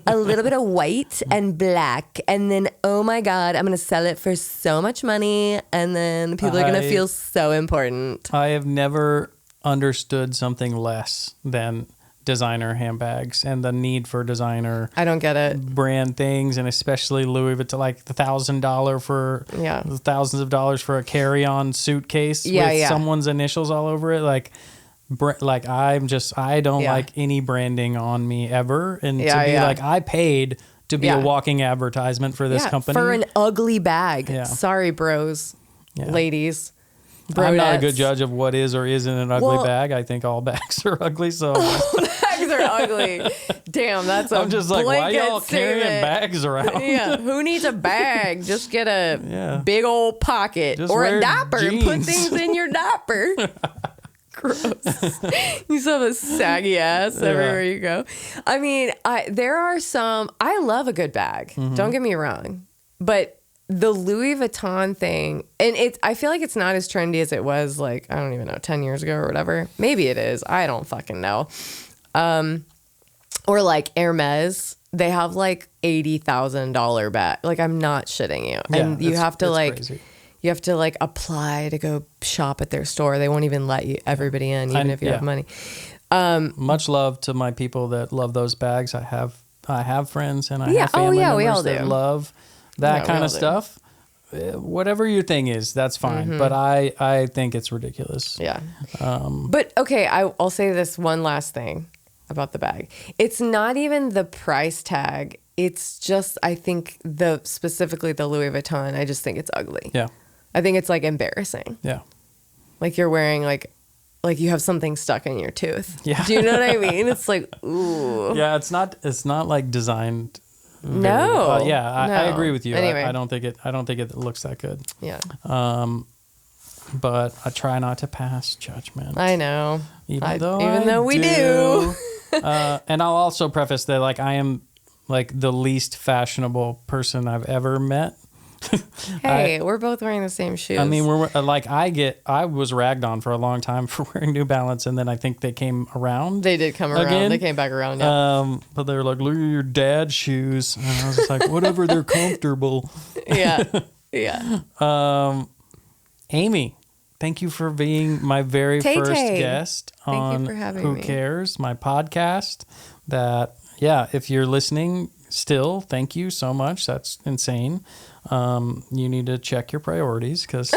a little bit of white and black. And then, oh my God, I'm going to sell it for so much money. And then people are going to feel so important. I have never understood something less than designer handbags and the need for designer. I don't get it. Brand things, and especially Louis Vuitton, like the $1,000 for thousands of dollars for a carry-on suitcase with someone's initials all over it. Like I don't like any branding on me ever, and to be like I paid to be a walking advertisement for this company for an ugly bag. Yeah. Sorry, bros, ladies. Brodettes. I'm not a good judge of what is or isn't an ugly bag. I think all bags are ugly. So bags are ugly. Damn, that's I'm just like, why y'all carrying bags around? Yeah, who needs a bag? Just get a big old pocket or a diaper and put things in your diaper. Gross. You still have a saggy ass everywhere you go. I mean, there are some. I love a good bag. Don't get me wrong, but the Louis Vuitton thing, and I feel like it's not as trendy as it was, like, I don't even know, 10 years ago or whatever. Maybe it is. I don't fucking know. Or like Hermes, they have like $80,000 bag. Like, I'm not shitting you. And you have to like, crazy. You have to like apply to go shop at their store. They won't even let you everybody in, even if you have money. Much love to my people that love those bags. I have friends and I have family members that love that kind of stuff. Whatever your thing is, that's fine. But I think it's ridiculous. Yeah. But okay, I'll say this one last thing about the bag. It's not even the price tag. It's just, I think specifically the Louis Vuitton, I just think it's ugly. Yeah. I think it's like embarrassing. Yeah. Like you're wearing like you have something stuck in your tooth. Yeah. Do you know what I mean? It's like, ooh. Yeah, it's not like designed. No. I agree with you. Anyway. I don't think it looks that good. Yeah. But I try not to pass judgment. I know. Even though we do. And I'll also preface that like I am like the least fashionable person I've ever met. Hey, we're both wearing the same shoes. I mean, we're like I was ragged on for a long time for wearing New Balance, and then I think they came around. They did come around. Again. They came back around. Yeah. But they were like, "Look at your dad's shoes," and I was just like, "Whatever, they're comfortable." Yeah, yeah. Amy, thank you for being my very first guest on Who Cares, my podcast. If you're listening still, thank you so much. That's insane. You need to check your priorities because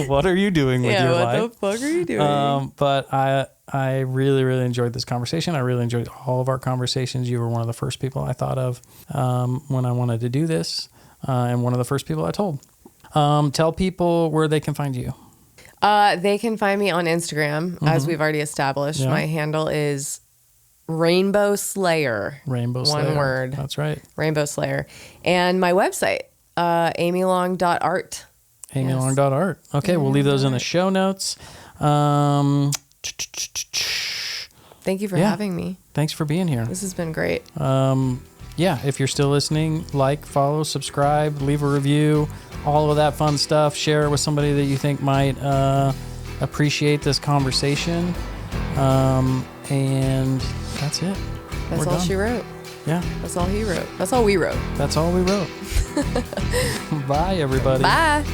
what are you doing with your life? What the fuck are you doing? But I really, really enjoyed this conversation. I really enjoyed all of our conversations. You were one of the first people I thought of when I wanted to do this, and one of the first people I told. Tell people where they can find you. They can find me on Instagram, as we've already established. Yeah. My handle is Rainbow Slayer. Rainbow Slayer. One word. That's right. Rainbow Slayer. And my website, amylong.art. Amylong.art. Okay, we'll leave those in the show notes. Thank you for having me. Thanks for being here. This has been great. If you're still listening, like, follow, subscribe, leave a review, all of that fun stuff. Share it with somebody that you think might appreciate this conversation. And that's it. That's all she wrote. Yeah. That's all he wrote. That's all we wrote. That's all we wrote. Bye, everybody. Bye.